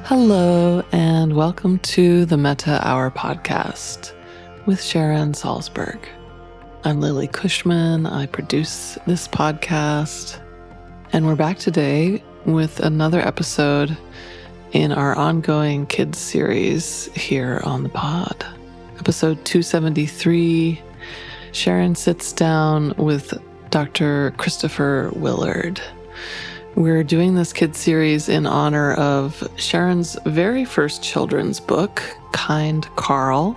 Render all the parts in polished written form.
Hello, and welcome to the Metta Hour podcast with Sharon Salzberg. I'm Lily Cushman. I produce this podcast, and we're back today with another episode in our ongoing kids series here on the pod. Episode 273, Sharon sits down with Dr. Christopher Willard. We're doing this kids series in honor of Sharon's very first children's book, Karl,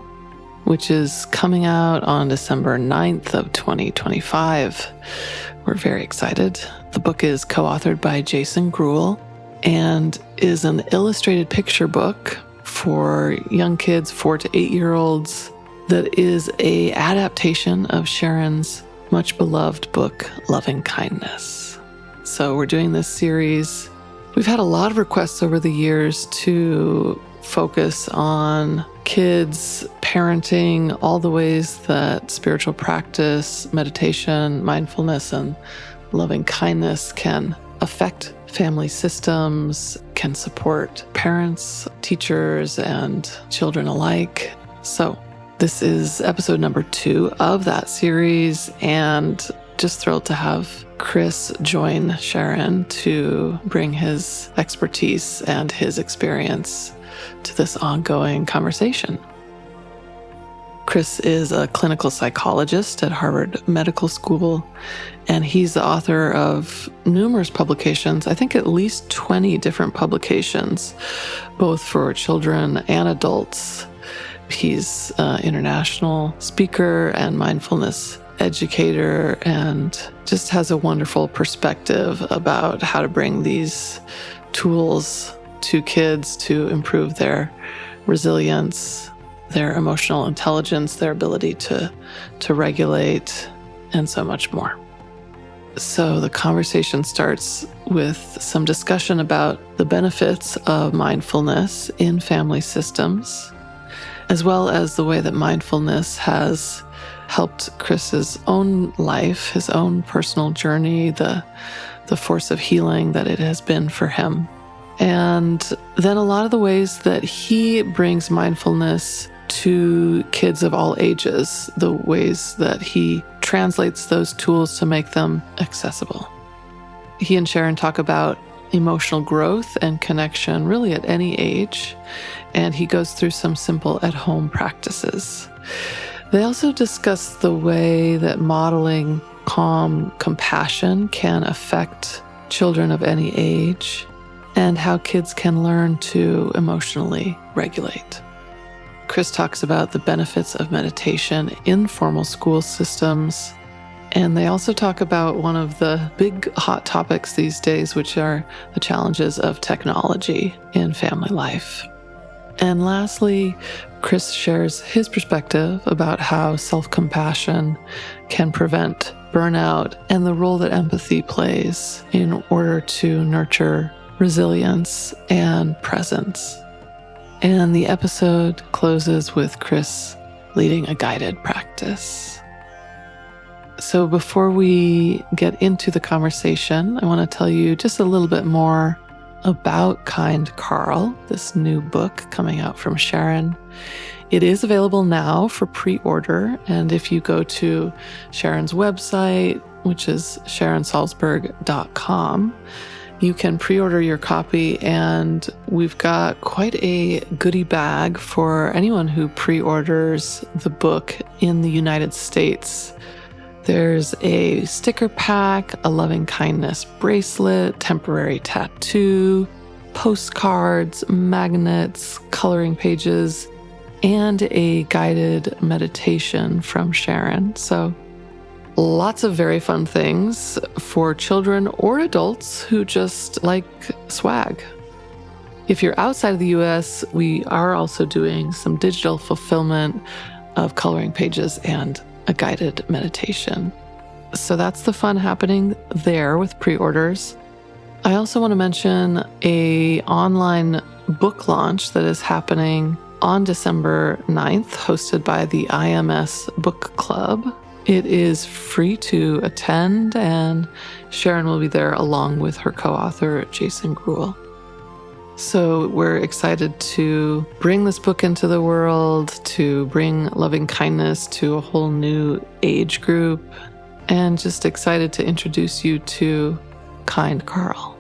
which is coming out on December 9th of 2025. We're very excited. The book is co-authored by Jason Gruhl and is an illustrated picture book for young kids, 4 to 8-year-olds, that is an adaptation of Sharon's much beloved book, Lovingkindness. So we're doing this series. We've had a lot of requests over the years to focus on kids, parenting, all the ways that spiritual practice, meditation, mindfulness, and loving kindness can affect family systems, can support parents, teachers, and children alike. So this is episode number 2 of that series, and just thrilled to have Chris join Sharon to bring his expertise and his experience to this ongoing conversation. Chris is a clinical psychologist at Harvard Medical School, and he's the author of numerous publications, I think at least 20 different publications, both for children and adults. He's an international speaker and mindfulness educator, and just has a wonderful perspective about how to bring these tools to kids to improve their resilience, their emotional intelligence, their ability to regulate, and so much more. So the conversation starts with some discussion about the benefits of mindfulness in family systems, as well as the way that mindfulness has helped Chris's own life, his own personal journey, the force of healing that it has been for him. And then a lot of the ways that he brings mindfulness to kids of all ages, the ways that he translates those tools to make them accessible. He and Sharon talk about emotional growth and connection really at any age, and he goes through some simple at-home practices. They also discuss the way that modeling calm compassion can affect children of any age, and how kids can learn to emotionally regulate. Chris talks about the benefits of meditation in formal school systems, and they also talk about one of the big hot topics these days, which are the challenges of technology in family life. And lastly, Chris shares his perspective about how self-compassion can prevent burnout and the role that empathy plays in order to nurture resilience and presence. And the episode closes with Chris leading a guided practice. So before we get into the conversation, I want to tell you just a little bit more about Karl, this new book coming out from Sharon. It is available now for pre-order, and if you go to Sharon's website, which is sharonsalzberg.com, you can pre-order your copy, and we've got quite a goodie bag for anyone who pre-orders the book in the United States. There's a sticker pack, a loving-kindness bracelet, temporary tattoo, postcards, magnets, coloring pages, and a guided meditation from Sharon. So lots of very fun things for children or adults who just like swag. If you're outside of the US, we are also doing some digital fulfillment of coloring pages and a guided meditation. So that's the fun happening there with pre-orders. I also want to mention an online book launch that is happening on December 9th, hosted by the IMS Book Club. It is free to attend, and Sharon will be there along with her co-author, Jason Gruhl. So we're excited to bring this book into the world, to bring loving kindness to a whole new age group, and just excited to introduce you to kind Karl.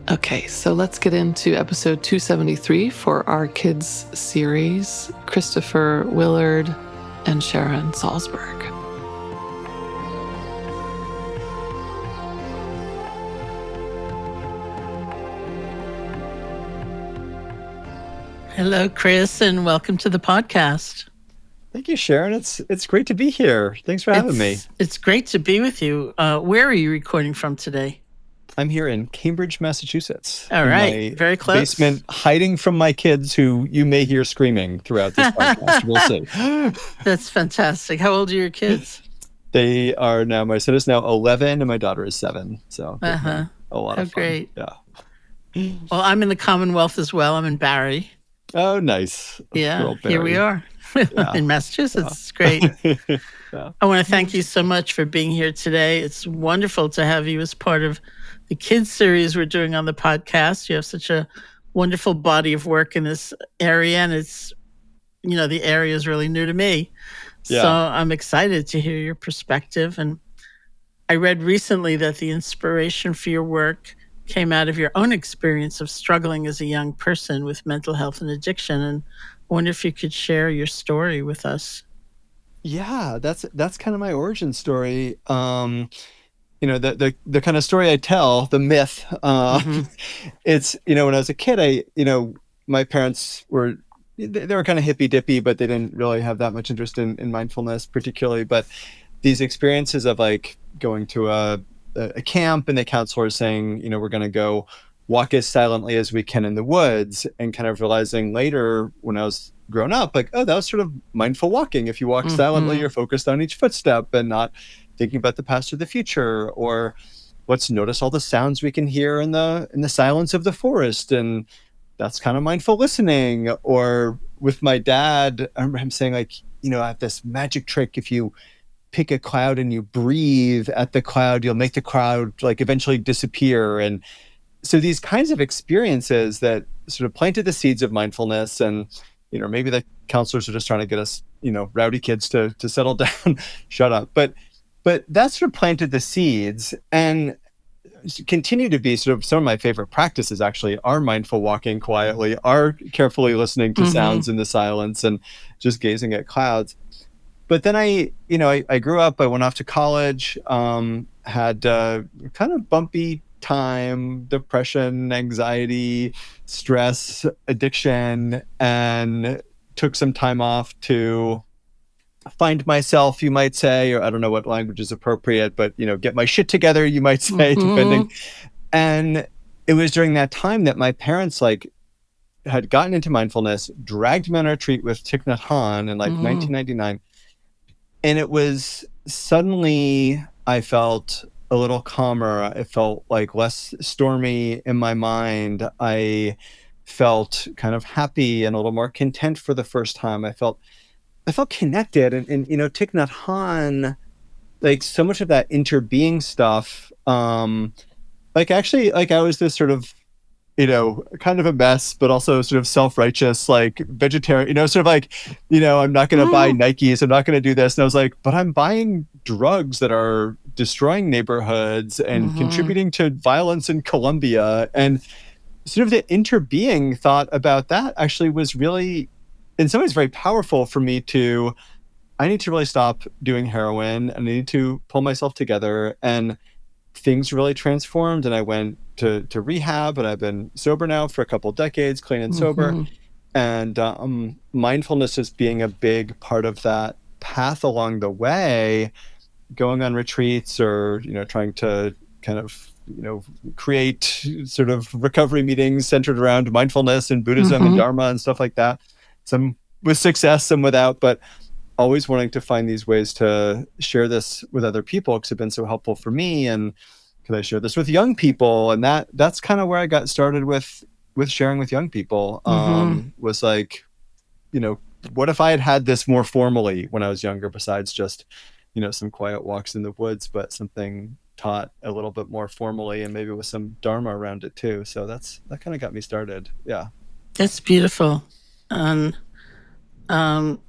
Okay, so let's get into episode 273 for our kids series, Christopher, Willard, and Sharon Salzberg. Hello, Chris, and welcome to the podcast. Thank you, Sharon. It's great to be here. Thanks for having me. It's great to be with you. Where are you recording from today? I'm here in Cambridge, Massachusetts. All right, very close. Basement, hiding from my kids who you may hear screaming throughout this podcast. We'll see. That's fantastic. How old are your kids? They are now, my son is now 11 and my daughter is 7. So a lot of fun. Great. Yeah. Well, I'm in the Commonwealth as well. I'm in Barrie. Oh, nice. Yeah, here we are in Massachusetts. Yeah. It's great. Yeah. I want to thank you so much for being here today. It's wonderful to have you as part of the kids series we're doing on the podcast. You have such a wonderful body of work in this area, and it's, the area is really new to me. Yeah. So I'm excited to hear your perspective. And I read recently that the inspiration for your work came out of your own experience of struggling as a young person with mental health and addiction. And I wonder if you could share your story with us. Yeah, that's kind of my origin story. The kind of story I tell, the myth. It's, when I was a kid, my parents they were kind of hippy dippy, but they didn't really have that much interest in mindfulness particularly. But these experiences of like going to a camp and the counselor saying, we're going to go walk as silently as we can in the woods, and kind of realizing later when I was grown up, like, oh, that was sort of mindful walking. If you walk silently, you're focused on each footstep and not thinking about the past or the future. Or let's notice all the sounds we can hear in the silence of the forest, and that's kind of mindful listening. Or with my dad, I remember him saying, like, I have this magic trick. If you pick a cloud and you breathe at the cloud, you'll make the cloud like eventually disappear. And so these kinds of experiences that sort of planted the seeds of mindfulness. And maybe the counselors are just trying to get us, rowdy kids to settle down, shut up. But that sort of planted the seeds, and continue to be sort of some of my favorite practices actually are mindful walking quietly, are carefully listening to sounds in the silence, and just gazing at clouds. But then I grew up, I went off to college, had kind of bumpy time, depression, anxiety, stress, addiction, and took some time off to find myself, you might say, or I don't know what language is appropriate, but, get my shit together, you might say, depending. And it was during that time that my parents had gotten into mindfulness, dragged me on a retreat with Thich Nhat Hanh in 1999. And it was suddenly, I felt a little calmer. I felt like less stormy in my mind. I felt kind of happy and a little more content for the first time. I felt connected. And Thich Nhat Hanh, like so much of that interbeing stuff, I was this sort of, kind of a mess, but also sort of self-righteous, like vegetarian, sort of like, I'm not going to buy Nikes. I'm not going to do this. And I was like, but I'm buying drugs that are destroying neighborhoods and contributing to violence in Colombia. And sort of the interbeing thought about that actually was really, in some ways, very powerful for me I need to really stop doing heroin, and I need to pull myself together. And things really transformed, and I went to rehab, and I've been sober now for a couple of decades, clean and sober. And mindfulness is being a big part of that path along the way, going on retreats or, trying to kind of, create sort of recovery meetings centered around mindfulness and Buddhism and Dharma and stuff like that. Some with success, some without, but always wanting to find these ways to share this with other people because it's been so helpful for me. And could I share this with young people? And that's kind of where I got started with sharing with young people. Was like, what if I had this more formally when I was younger, besides just, some quiet walks in the woods, but something taught a little bit more formally and maybe with some dharma around it too. So that kind of got me started. Yeah. It's beautiful. I'm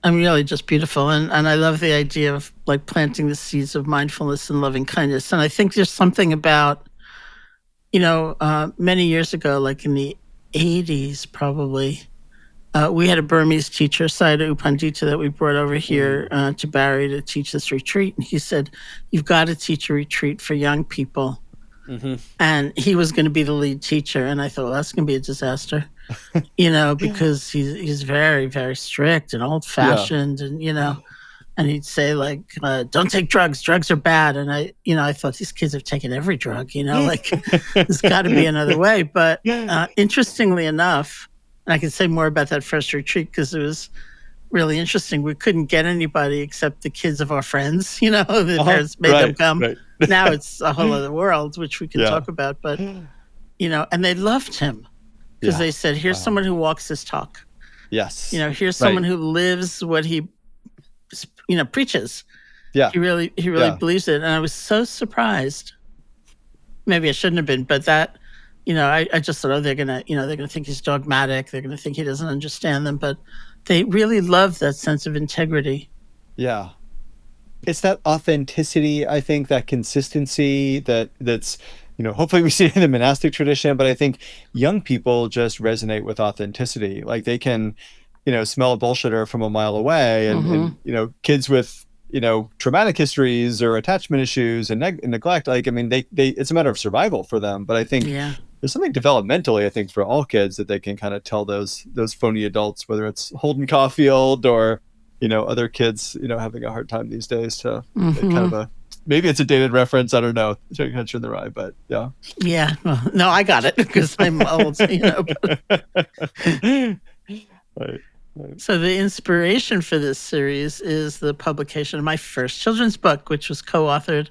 really just beautiful. And I love the idea of like planting the seeds of mindfulness and loving kindness. And I think there's something about, many years ago, like in the 80s, probably, we had a Burmese teacher, Sayadaw U Pandita, that we brought over here to Barrie to teach this retreat. And he said, you've got to teach a retreat for young people. Mm-hmm. And he was going to be the lead teacher. And I thought, well, that's going to be a disaster, because he's very, very strict and old-fashioned. And, and he'd say, like, don't take drugs. Drugs are bad. And I thought, these kids have taken every drug, like, there's got to be another way. But interestingly enough, and I can say more about that first retreat because it was really interesting. We couldn't get anybody except the kids of our friends, the parents made them come. Right. Now it's a whole other world, which we can talk about. But, and they loved him because they said, here's someone who walks his talk. Yes. Here's someone who lives what he, preaches. Yeah. He really believes it. And I was so surprised. Maybe I shouldn't have been, but that, I just thought, they're gonna think he's dogmatic. They're gonna think he doesn't understand them. But they really love that sense of integrity. Yeah, it's that authenticity. I think that consistency that's hopefully we see it in the monastic tradition. But I think young people just resonate with authenticity. Like they can, smell a bullshitter from a mile away, and kids with traumatic histories or attachment issues and neglect. Like they it's a matter of survival for them. But I think there's something developmentally, I think, for all kids that they can kind of tell those phony adults, whether it's Holden Caulfield or other kids having a hard time these days to kind of maybe it's a dated reference. I don't know. Trying to catch you in the rye, but yeah. Yeah. Well, no, I got it because I'm old. Right. So the inspiration for this series is the publication of my first children's book, which was co-authored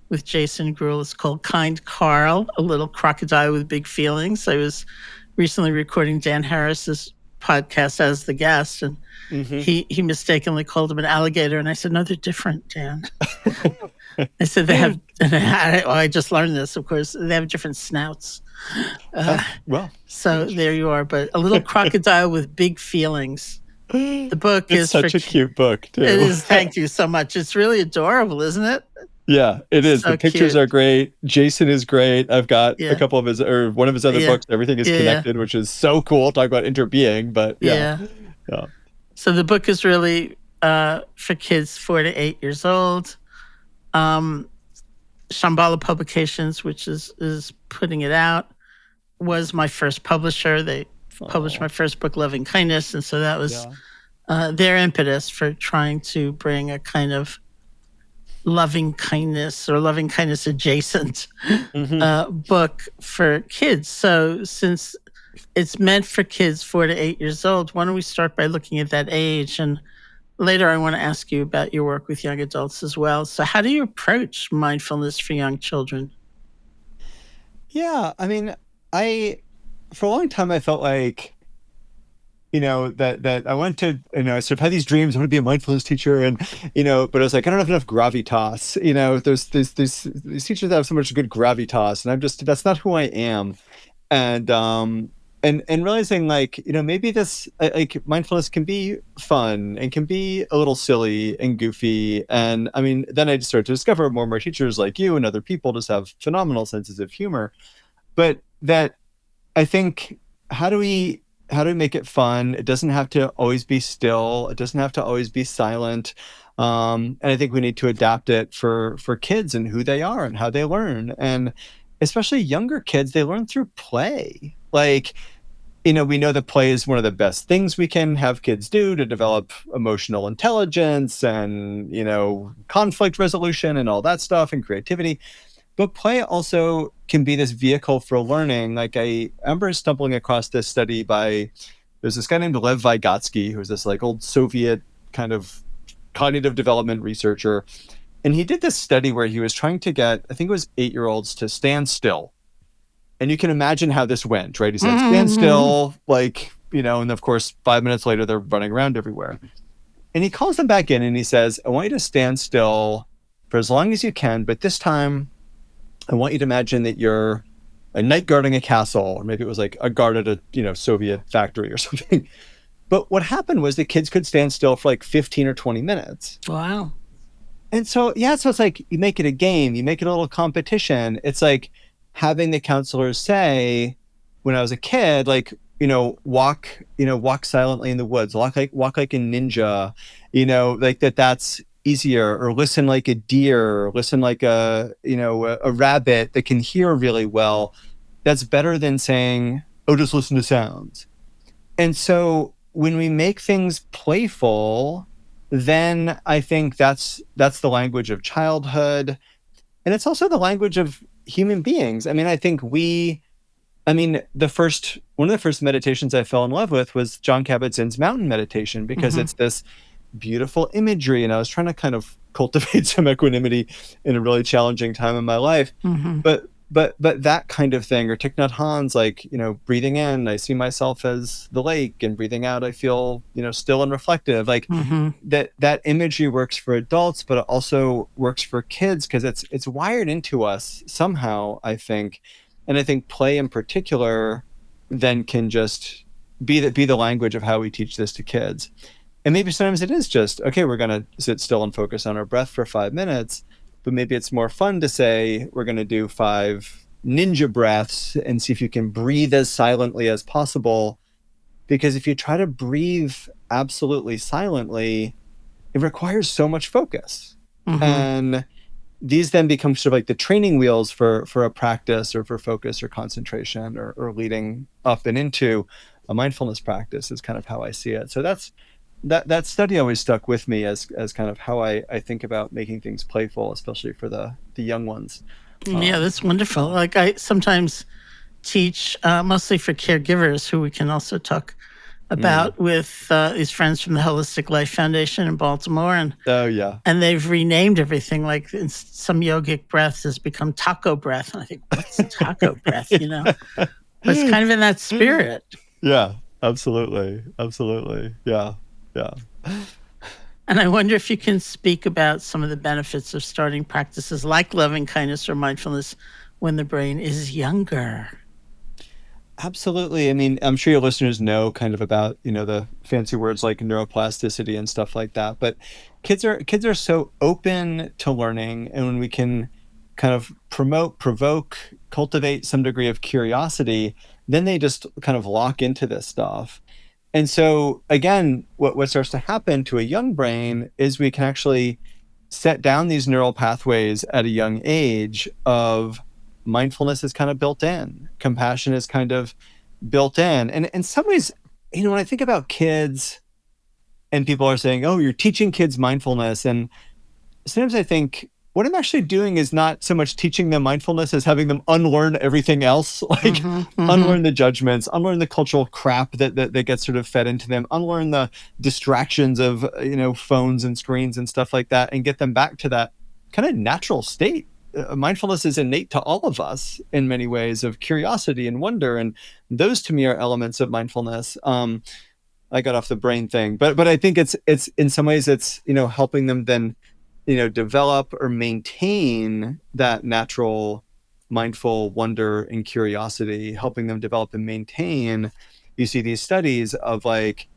with Jason Gruhl. It's called Kind Karl, A Little Crocodile with Big Feelings. I was recently recording Dan Harris's podcast as the guest, and he mistakenly called him an alligator. And I said, no, they're different, Dan. I said they have, I just learned this, of course, they have different snouts. So there you are. But A Little Crocodile with Big Feelings. The book is such a cute book, too. It is. Thank you so much. It's really adorable, isn't it? Yeah, it is. So the pictures are great. Jason is great. I've got a couple of one of his other books. Everything is connected, which is so cool. Talk about interbeing, but yeah. So the book is really for kids 4 to 8 years old. Shambhala Publications, which is putting it out, was my first publisher. They published my first book, Lovingkindness, and so that was their impetus for trying to bring a kind of loving kindness or loving kindness adjacent book for kids. So since it's meant for kids 4 to 8 years old, why don't we start by looking at that age? And later I want to ask you about your work with young adults as well. So how do you approach mindfulness for young children? Yeah, for a long time I felt like, that I went to, I sort of had these dreams. I want to be a mindfulness teacher, and but I was like, I don't have enough gravitas. There's these teachers that have so much good gravitas, and that's not who I am. And realizing maybe this mindfulness can be fun and can be a little silly and goofy. And then I just started to discover more and more teachers like you and other people just have phenomenal senses of humor. But that I think, how do we make it fun? It doesn't have to always be still. It doesn't have to always be silent. And I think we need to adapt it for kids and who they are and how they learn. And especially younger kids, they learn through play. We know that play is one of the best things we can have kids do to develop emotional intelligence and, conflict resolution and all that stuff and creativity. But play also can be this vehicle for learning. I remember stumbling across this study there's this guy named Lev Vygotsky, who's this old Soviet kind of cognitive development researcher. And he did this study where he was trying to get, I think it was 8-year-olds to stand still. And you can imagine how this went, right? He said, stand still, and of course, 5 minutes later, they're running around everywhere. And he calls them back in and he says, I want you to stand still for as long as you can, but this time, I want you to imagine that you're a knight guarding a castle, or maybe it was like a guard at a Soviet factory or something. But what happened was the kids could stand still for like 15 or 20 minutes. Wow. And so it's like you make it a game, you make it a little competition. It's like having the counselors say, when I was a kid, like, walk silently in the woods, walk like a ninja, like that's easier, or listen like a deer, listen like a rabbit that can hear really well. That's better than saying, oh, just listen to sounds. And so when we make things playful, then I think that's the language of childhood. And it's also the language of human beings. I mean, I think one of the first meditations I fell in love with was Jon Kabat-Zinn's mountain meditation, because it's this beautiful imagery. And I was trying to kind of cultivate some equanimity in a really challenging time in my life. But that kind of thing, or Thich Nhat Hanh's, like, breathing in, I see myself as the lake, and breathing out, I feel, still and reflective. Like that imagery works for adults, but it also works for kids, because it's wired into us somehow, I think. And I think play in particular then can just be the language of how we teach this to kids. And maybe sometimes it is just, okay, we're going to sit still and focus on our breath for 5 minutes. But maybe it's more fun to say, we're going to do 5 ninja breaths and see if you can breathe as silently as possible. Because if you try to breathe absolutely silently, it requires so much focus. And these then become sort of like the training wheels for a practice, or for focus or concentration, or leading up and into a mindfulness practice, is kind of how I see it. So that study always stuck with me as kind of how I think about making things playful, especially for the young ones. Yeah, that's wonderful. Like, I sometimes teach mostly for caregivers, who we can also talk about with these friends from the Holistic Life Foundation in Baltimore. And and they've renamed everything. Like, some yogic breath has become taco breath. And I think, what's taco breath? But it's kind of in that spirit. Yeah, absolutely. Yeah. And I wonder if you can speak about some of the benefits of starting practices like loving kindness or mindfulness when the brain is younger. Absolutely. I mean, I'm sure your listeners know kind of about, the fancy words like neuroplasticity and stuff like that. But kids are so open to learning. And when we can kind of provoke, cultivate some degree of curiosity, then they just kind of lock into this stuff. And so, again, what starts to happen to a young brain is we can actually set down these neural pathways at a young age of mindfulness is kind of built in. Compassion is kind of built in. And in some ways, when I think about kids and people are saying, oh, you're teaching kids mindfulness. And sometimes I think what I'm actually doing is not so much teaching them mindfulness as having them unlearn everything else, like unlearn the judgments, unlearn the cultural crap that gets sort of fed into them, unlearn the distractions of, phones and screens and stuff like that, and get them back to that kind of natural state. Mindfulness is innate to all of us in many ways, of curiosity and wonder. And those to me are elements of mindfulness. I got off the brain thing, but I think it's in some ways it's, helping them then, develop or maintain that natural mindful wonder and curiosity, helping them develop and maintain. You see these studies of like,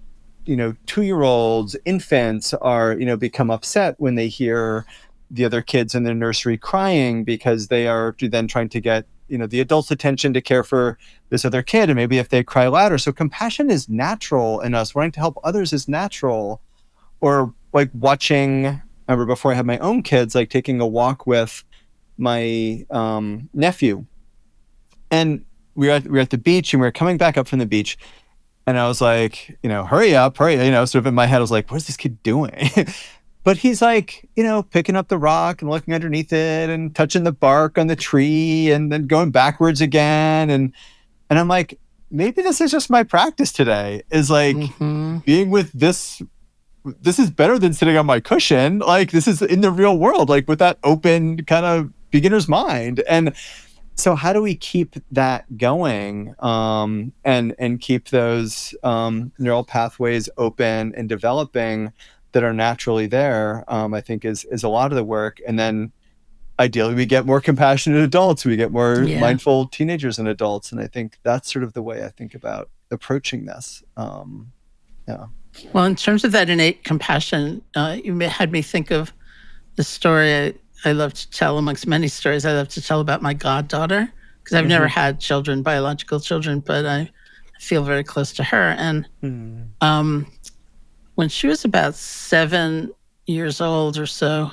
2-year-olds, infants are, become upset when they hear the other kids in their nursery crying, because they are then trying to get, the adult's attention to care for this other kid. And maybe if they cry louder. So compassion is natural in us. Wanting to help others is natural. Or like watching, I remember before I had my own kids, like taking a walk with my nephew. And we were at the beach, and we were coming back up from the beach. And I was like, hurry up. Sort of in my head, I was like, what is this kid doing? But he's like, picking up the rock and looking underneath it and touching the bark on the tree and then going backwards again. And I'm like, maybe this is just my practice today, is like being with this. This is better than sitting on my cushion. Like, this is in the real world, like with that open kind of beginner's mind. And so how do we keep that going, and keep those neural pathways open and developing that are naturally there, I think is a lot of the work. And then ideally we get more compassionate adults, we get more Yeah. mindful teenagers and adults. And I think that's sort of the way I think about approaching this. Yeah. Well, in terms of that innate compassion, you had me think of the story I love to tell, amongst many stories I love to tell, about my goddaughter, because I've never had children, biological children, but I feel very close to her. And when she was about 7 years old or so,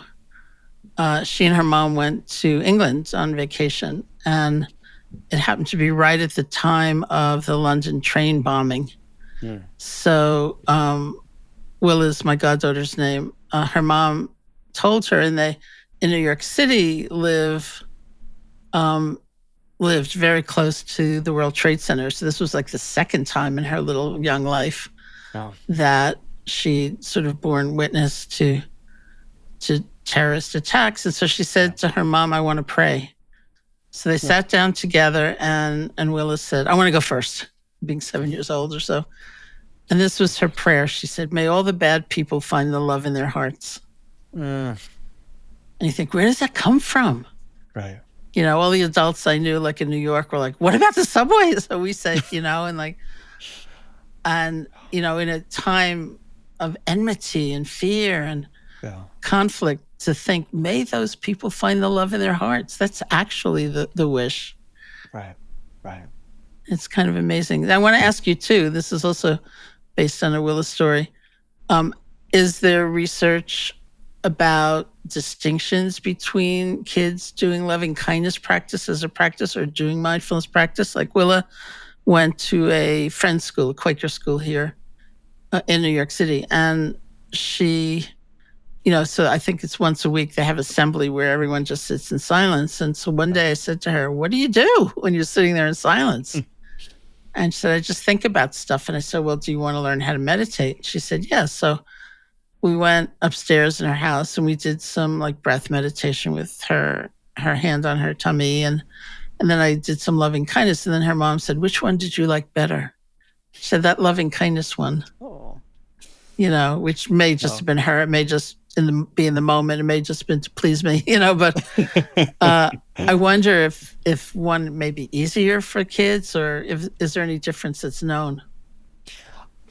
she and her mom went to England on vacation, and it happened to be right at the time of the London train bombing. So Will is my goddaughter's name. Her mom told her, and they in New York City lived very close to the World Trade Center. So this was like the second time in her little young life that she sort of borne witness to terrorist attacks. And so she said to her mom, "I want to pray." So they sat down together, and Willa said, "I want to go first," being 7 years old or so. And this was her prayer. She said, "May all the bad people find the love in their hearts." And you think, where does that come from? Right. All the adults I knew, like in New York, were like, "What about the subway?" So we said, in a time of enmity and fear and conflict, to think, may those people find the love in their hearts. That's actually the wish. Right. It's kind of amazing. I want to ask you too, this is also based on a Willa story. Is there research about distinctions between kids doing loving kindness practice as a practice or doing mindfulness practice? Like Willa went to a friend's school, a Quaker school here in New York City. And she, so I think it's once a week they have assembly where everyone just sits in silence. And so one day I said to her, "What do you do when you're sitting there in silence?" And she said, "I just think about stuff." And I said, "Well, do you want to learn how to meditate?" She said, "Yes." So we went upstairs in her house and we did some breath meditation with her hand on her tummy. And then I did some loving kindness. And then her mom said, "Which one did you like better?" She said, "That loving kindness one." Oh. Which may just have been her. It may just be in the moment. It may just been to please me, but I wonder if one may be easier for kids, or is there any difference that's known?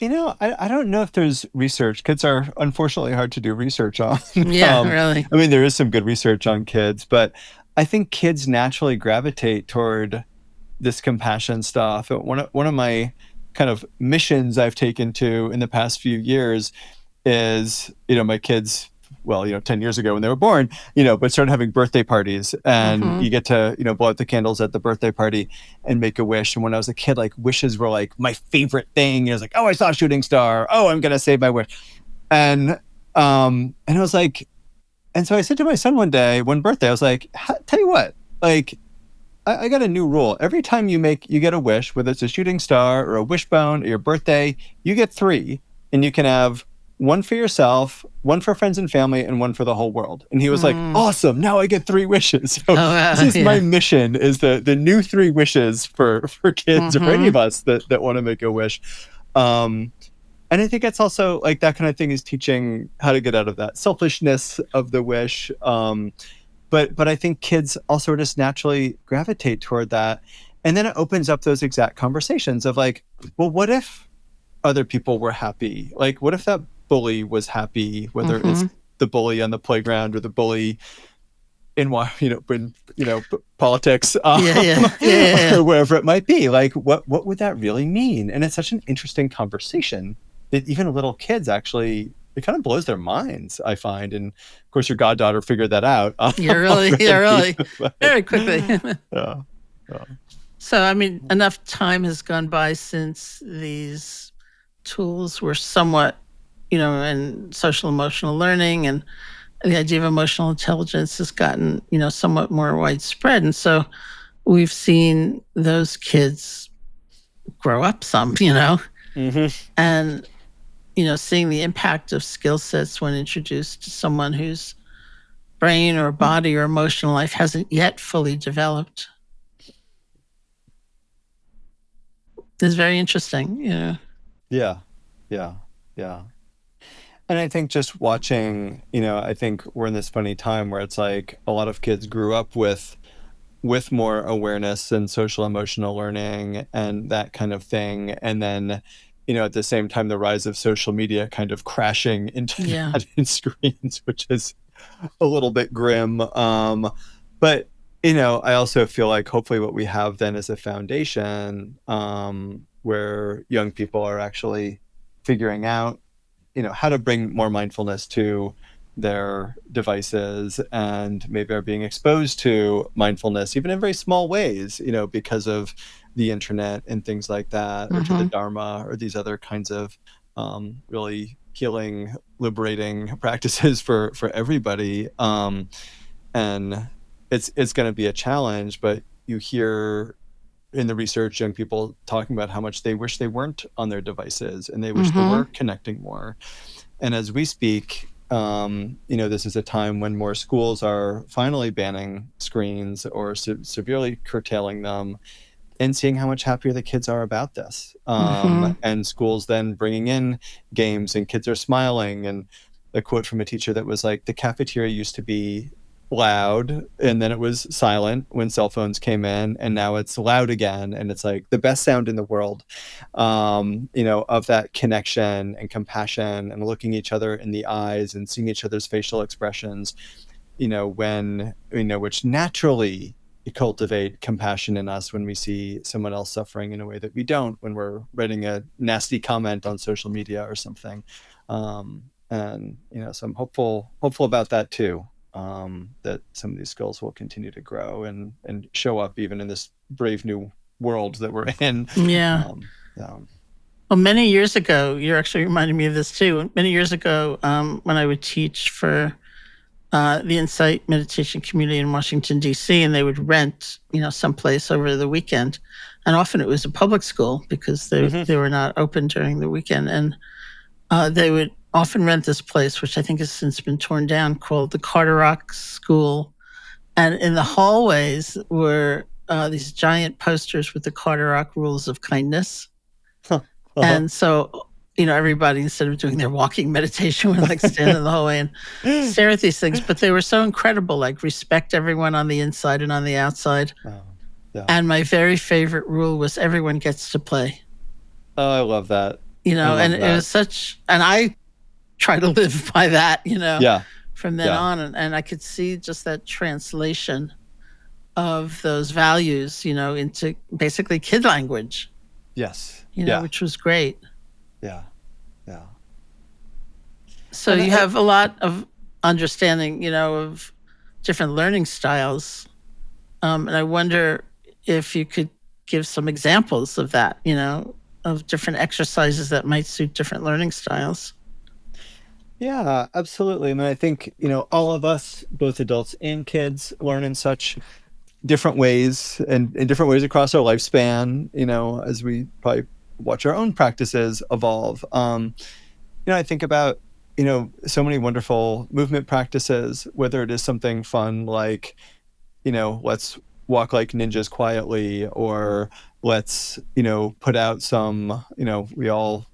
I don't know if there's research. Kids are unfortunately hard to do research on. Yeah, really. I mean, there is some good research on kids, but I think kids naturally gravitate toward this compassion stuff. One of my kind of missions I've taken to in the past few years is, my kids, 10 years ago when they were born, but started having birthday parties, and you get to, blow out the candles at the birthday party and make a wish. And when I was a kid, wishes were my favorite thing. It was "Oh, I saw a shooting star. Oh, I'm going to save my wish." And I was like, and so I said to my son one birthday, I was like, "Tell you what, I got a new rule. Every time you get a wish, whether it's a shooting star or a wishbone or your birthday, you get 3, and you can have one for yourself, one for friends and family, and one for the whole world." And he was like, "Awesome, now I get 3 wishes." So this is my mission, is the new 3 wishes for kids or any of us that want to make a wish. And I think it's also that kind of thing is teaching how to get out of that selfishness of the wish. But I think kids also just naturally gravitate toward that. And then it opens up those exact conversations of well, what if other people were happy? What if that bully was happy, whether it's the bully on the playground or the bully in politics, or wherever it might be. What would that really mean? And it's such an interesting conversation that even little kids actually, it kind of blows their minds, I find. And of course, your goddaughter figured that out. Really, very quickly. So, enough time has gone by since these tools were somewhat, and social emotional learning and the idea of emotional intelligence has gotten, somewhat more widespread. And so we've seen those kids grow up some, and, seeing the impact of skill sets when introduced to someone whose brain or body or emotional life hasn't yet fully developed. It's very interesting, Yeah. And I think just watching, I think we're in this funny time where it's like a lot of kids grew up with more awareness and social emotional learning and that kind of thing. And then, at the same time, the rise of social media kind of crashing into that in screens, which is a little bit grim. But, I also feel like hopefully what we have then is a foundation where young people are actually figuring out, how to bring more mindfulness to their devices, and maybe are being exposed to mindfulness even in very small ways, because of the internet and things like that, or to the Dharma or these other kinds of really healing, liberating practices for everybody. And it's going to be a challenge, but you hear in the research young people talking about how much they wish they weren't on their devices and they wish they were connecting more. And as we speak, this is a time when more schools are finally banning screens or severely curtailing them, and seeing how much happier the kids are about this. And schools then bringing in games, and kids are smiling. And a quote from a teacher that was like, the cafeteria used to be loud and then it was silent when cell phones came in, and now it's loud again, and it's like the best sound in the world, of that connection and compassion and looking each other in the eyes and seeing each other's facial expressions, which naturally cultivate compassion in us when we see someone else suffering in a way that we don't when we're writing a nasty comment on social media or something. And so I'm hopeful about that too. That some of these skills will continue to grow and show up even in this brave new world that we're in. Well, many years ago, you're actually reminding me of this too. Many years ago, when I would teach for the Insight Meditation Community in Washington, D.C., and they would rent, someplace over the weekend. And often it was a public school because they were not open during the weekend. And they would often rent this place, which I think has since been torn down, called the Carderock School. And in the hallways were these giant posters with the Carderock rules of kindness. And so, everybody, instead of doing their walking meditation, would like stand in the hallway and stare at these things. But they were so incredible, like respect everyone on the inside and on the outside. And my very favorite rule was everyone gets to play. Oh, I love that. It was such, and I try to live by that, from then on. And I could see just that translation of those values, into basically kid language. Yes. Which was great. Yeah. So you have a lot of understanding, of different learning styles. And I wonder if you could give some examples of that, of different exercises that might suit different learning styles. Yeah, absolutely. I mean, I think, all of us, both adults and kids, learn in such different ways and in different ways across our lifespan, as we probably watch our own practices evolve. I think about, so many wonderful movement practices, whether it is something fun like, let's walk like ninjas quietly, or let's, put out some, we all,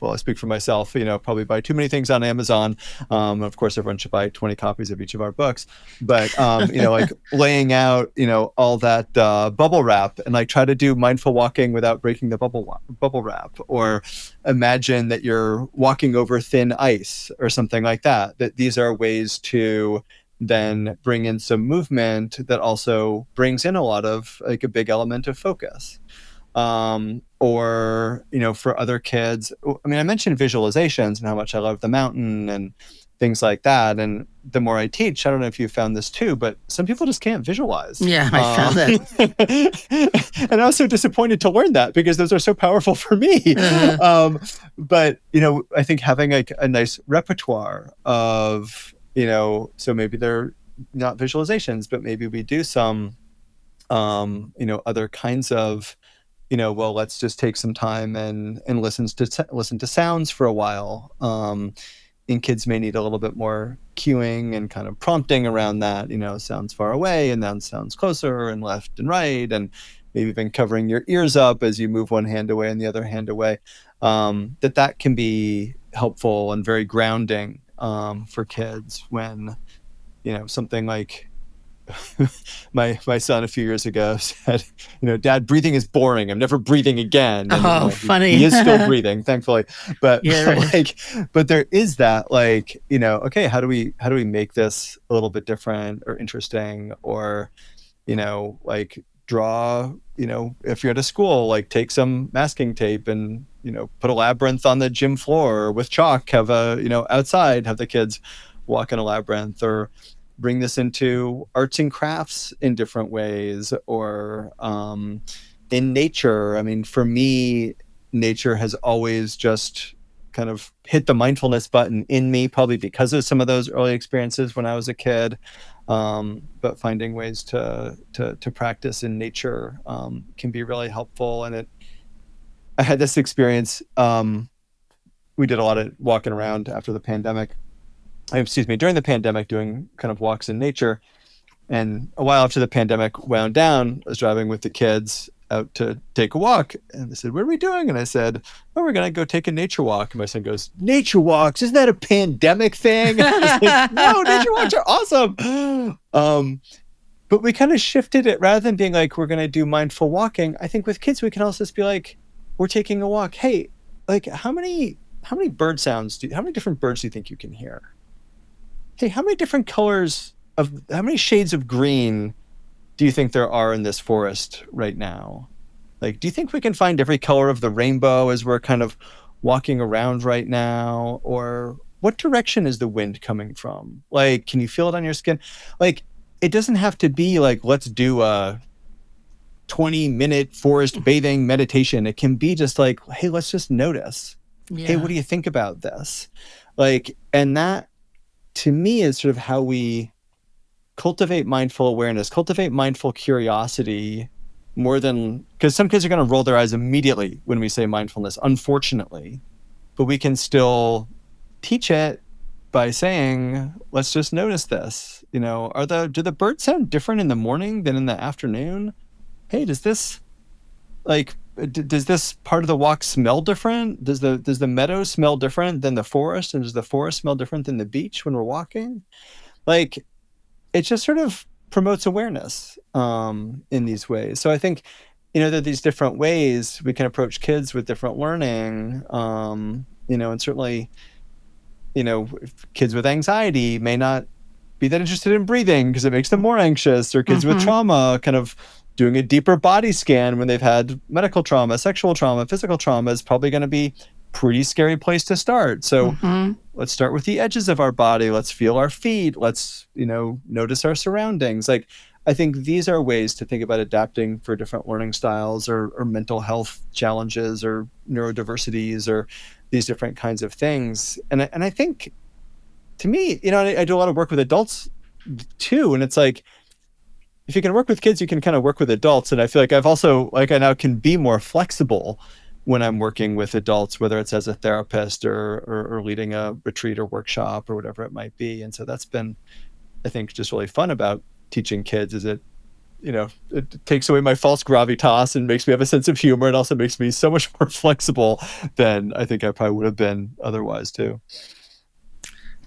well, I speak for myself, probably buy too many things on Amazon. Of course, everyone should buy 20 copies of each of our books. But, like laying out, all that bubble wrap, and like try to do mindful walking without breaking the bubble wrap, or imagine that you're walking over thin ice or something like that. That these are ways to then bring in some movement that also brings in a lot of like a big element of focus. Or, for other kids, I mean, I mentioned visualizations and how much I love the mountain and things like that. And the more I teach, I don't know if you found this too, but some people just can't visualize. Yeah, I found that. And I was so disappointed to learn that because those are so powerful for me. But, I think having like a nice repertoire of, so maybe they're not visualizations, but maybe we do some, other kinds of, well, let's just take some time and listen to sounds for a while. And kids may need a little bit more cueing and kind of prompting around that, sounds far away and then sounds closer and left and right, and maybe even covering your ears up as you move one hand away and the other hand away. That can be, helpful and very grounding for kids when, something like my son a few years ago said, Dad, breathing is boring. I'm never breathing again. And, funny. He is still breathing, thankfully. But right. but there is that okay, how do we make this a little bit different or interesting, or draw, if you're at a school, take some masking tape and put a labyrinth on the gym floor with chalk, have outside, have the kids walk in a labyrinth, or bring this into arts and crafts in different ways, or in nature. I mean, for me, nature has always just kind of hit the mindfulness button in me, probably because of some of those early experiences when I was a kid. But finding ways to practice in nature can be really helpful. And I had this experience. We did a lot of walking around after the pandemic. During the pandemic, doing kind of walks in nature. And a while after the pandemic wound down, I was driving with the kids out to take a walk. And they said, "What are we doing?" And I said, "Oh, we're going to go take a nature walk." And my son goes, "Nature walks? Isn't that a pandemic thing?" I was like, "No, nature walks are awesome." But we kind of shifted it. Rather than being like, we're going to do mindful walking, I think with kids, we can also just be like, we're taking a walk. Hey, how many bird sounds how many different birds do you think you can hear? Hey, how many shades of green do you think there are in this forest right now? Do you think we can find every color of the rainbow as we're kind of walking around right now? Or what direction is the wind coming from? Can you feel it on your skin? It doesn't have to be let's do a 20-minute forest bathing meditation. It can be just hey, let's just notice. Yeah. Hey, what do you think about this? And that, to me, is sort of how we cultivate mindful awareness, cultivate mindful curiosity, more than, because some kids are going to roll their eyes immediately when we say mindfulness, unfortunately. But we can still teach it by saying, let's just notice this. Do the birds sound different in the morning than in the afternoon? Hey, does this part of the walk smell different? Does the meadow smell different than the forest? And does the forest smell different than the beach when we're walking? It just sort of promotes awareness in these ways. So I think, there are these different ways we can approach kids with different learning. And certainly, kids with anxiety may not be that interested in breathing because it makes them more anxious, or kids with trauma kind of doing a deeper body scan when they've had medical trauma, sexual trauma, physical trauma is probably going to be pretty scary place to start. So let's start with the edges of our body. Let's feel our feet. Let's, notice our surroundings. I think these are ways to think about adapting for different learning styles, or mental health challenges, or neurodiversities, or these different kinds of things. And I think, to me, I do a lot of work with adults too. And it's if you can work with kids, you can kind of work with adults. And I feel like I've also, I now can be more flexible when I'm working with adults, whether it's as a therapist or leading a retreat or workshop or whatever it might be. And so that's been, I think, just really fun about teaching kids, is it takes away my false gravitas and makes me have a sense of humor, and also makes me so much more flexible than I think I probably would have been otherwise too.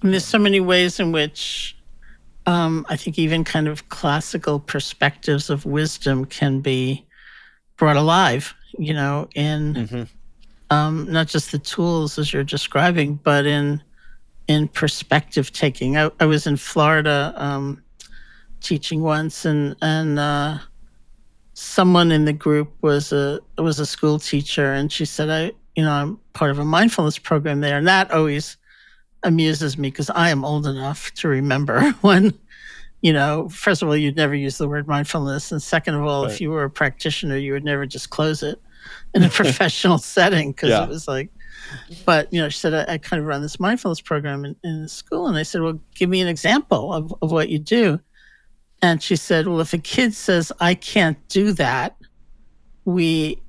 And there's so many ways in which I think even kind of classical perspectives of wisdom can be brought alive, in not just the tools as you're describing, but in perspective taking. I was in Florida teaching once, and someone in the group was a school teacher, and she said, I'm part of a mindfulness program there, and that always amuses me because I am old enough to remember when, first of all, you'd never use the word mindfulness. And second of all, If you were a practitioner, you would never disclose it in a professional setting, because it was but, she said, I kind of run this mindfulness program in the school. And I said, well, give me an example of what you do. And she said, well, if a kid says, I can't do that, we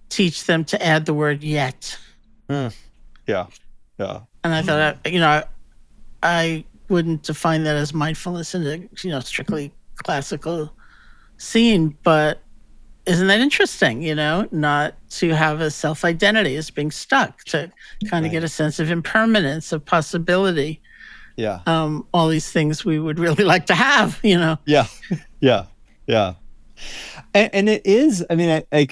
teach them to add the word yet. Yeah. And I thought, I wouldn't define that as mindfulness in a, strictly classical scene, but isn't that interesting, not to have a self-identity as being stuck, to kind of get a sense of impermanence, of possibility. Yeah. All these things we would really like to have, Yeah. Yeah. Yeah. And it is, I mean, I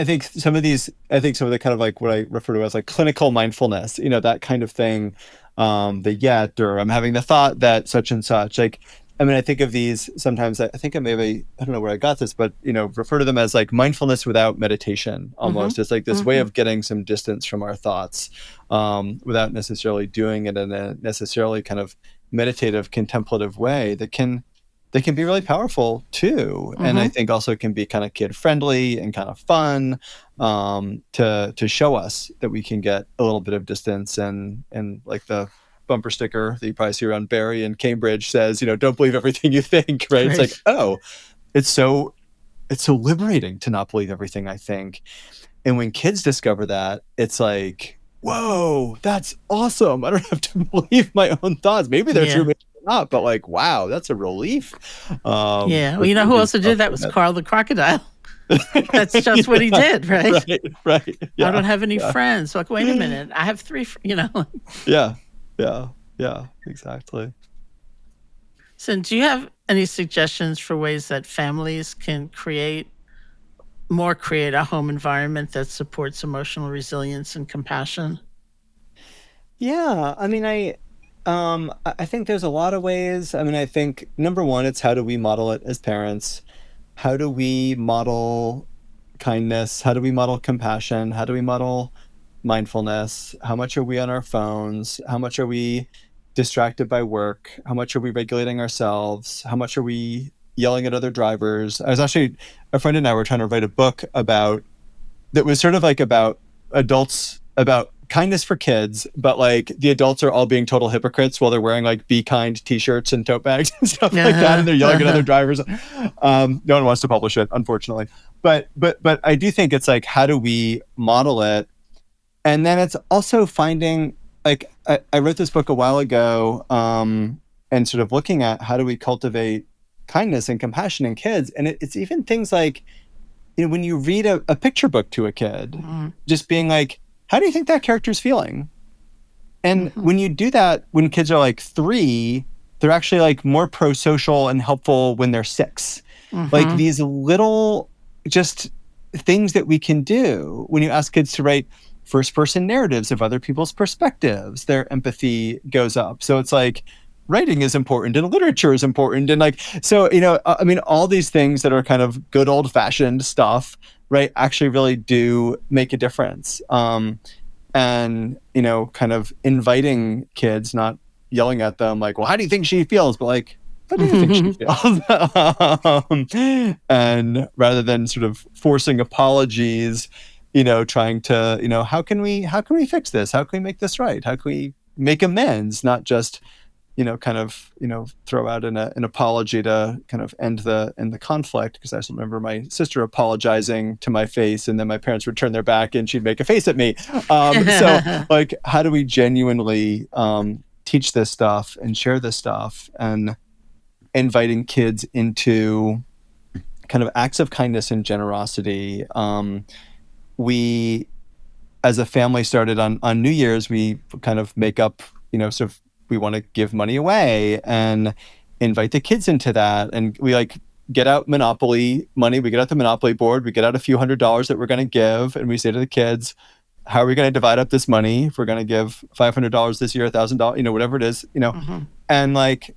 think some of the kind of like what I refer to as like clinical mindfulness, that kind of thing, the yet, or I'm having the thought that such and such, like, I mean, I think of these sometimes, I think I don't know where I got this, but, refer to them as like mindfulness without meditation, almost. It's like this way of getting some distance from our thoughts, without necessarily doing it in a necessarily kind of meditative, contemplative way that can be really powerful too. And I think also can be kind of kid friendly and kind of fun, to show us that we can get a little bit of distance, and like the bumper sticker that you probably see around Barry and Cambridge says, don't believe everything you think, right? It's like, oh, it's so liberating to not believe everything I think. And when kids discover that, it's like, whoa, that's awesome. I don't have to believe my own thoughts. Maybe they're true, maybe they're not, but like, wow, that's a relief. Well, who also did that was Karl the crocodile. That's just what he did, right? Right. Yeah. I don't have any friends. Like, wait a minute, I have 3, Yeah, exactly. So do you have any suggestions for ways that families can create a home environment that supports emotional resilience and compassion? Yeah, I mean, I think there's a lot of ways. I mean, I think number one, it's how do we model it as parents? How do we model kindness? How do we model compassion? How do we model mindfulness? How much are we on our phones? How much are we distracted by work? How much are we regulating ourselves? How much are we yelling at other drivers? I was actually, a friend and I were trying to write a book that was sort of like about adults, about kindness for kids, but like the adults are all being total hypocrites while they're wearing like Be Kind t-shirts and tote bags and stuff like that, and they're yelling at other drivers. No one wants to publish it, unfortunately. But I do think it's like, how do we model it? And then it's also finding, like, I wrote this book a while ago, and sort of looking at how do we cultivate kindness and compassion in kids. And it's even things like, when you read a picture book to a kid, just being like, how do you think that character's feeling? And when you do that, when kids are like 3, they're actually like more pro-social and helpful when they're 6. Like these little just things that we can do. When you ask kids to write first-person narratives of other people's perspectives, their empathy goes up. So it's like, writing is important and literature is important. And like, so, I mean, all these things that are kind of good old-fashioned stuff, right, actually really do make a difference. And, kind of inviting kids, not yelling at them like, well, how do you think she feels? But like, what do you think she feels? And rather than sort of forcing apologies, trying to, how can we fix this? How can we make this right? How can we make amends? Not just, kind of, throw out an apology to kind of end the conflict. Because I just remember my sister apologizing to my face, and then my parents would turn their back and she'd make a face at me. So like, how do we genuinely teach this stuff and share this stuff, and inviting kids into kind of acts of kindness and generosity? We, as a family, started on New Year's, we kind of make up, sort of, we want to give money away and invite the kids into that. And we like get out Monopoly money. We get out the Monopoly board. We get out a few $100s that we're going to give. And we say to the kids, how are we going to divide up this money? If we're going to give $500 this year, $1,000, whatever it is, and like,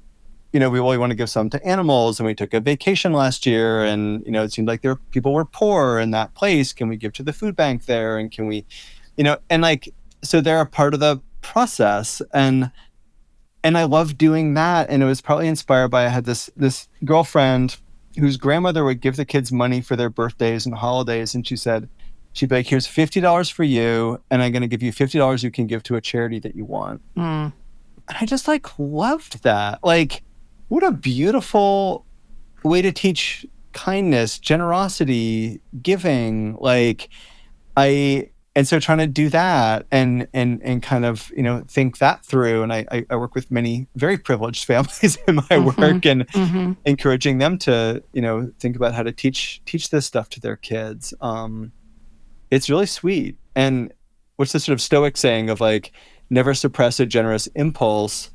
we really want to give some to animals. And we took a vacation last year, and, it seemed like people were poor in that place. Can we give to the food bank there? And can we, and like, so they're a part of the process. And I love doing that. And it was probably inspired by, I had this girlfriend whose grandmother would give the kids money for their birthdays and holidays. And she'd be like, here's $50 for you, and I'm going to give you $50 you can give to a charity that you want. And I just like loved that. Like, what a beautiful way to teach kindness, generosity, giving. Like, I and so trying to do that and kind of, think that through. And I work with many very privileged families in my work, and encouraging them to, think about how to teach this stuff to their kids. It's really sweet. And what's the sort of Stoic saying of like, never suppress a generous impulse.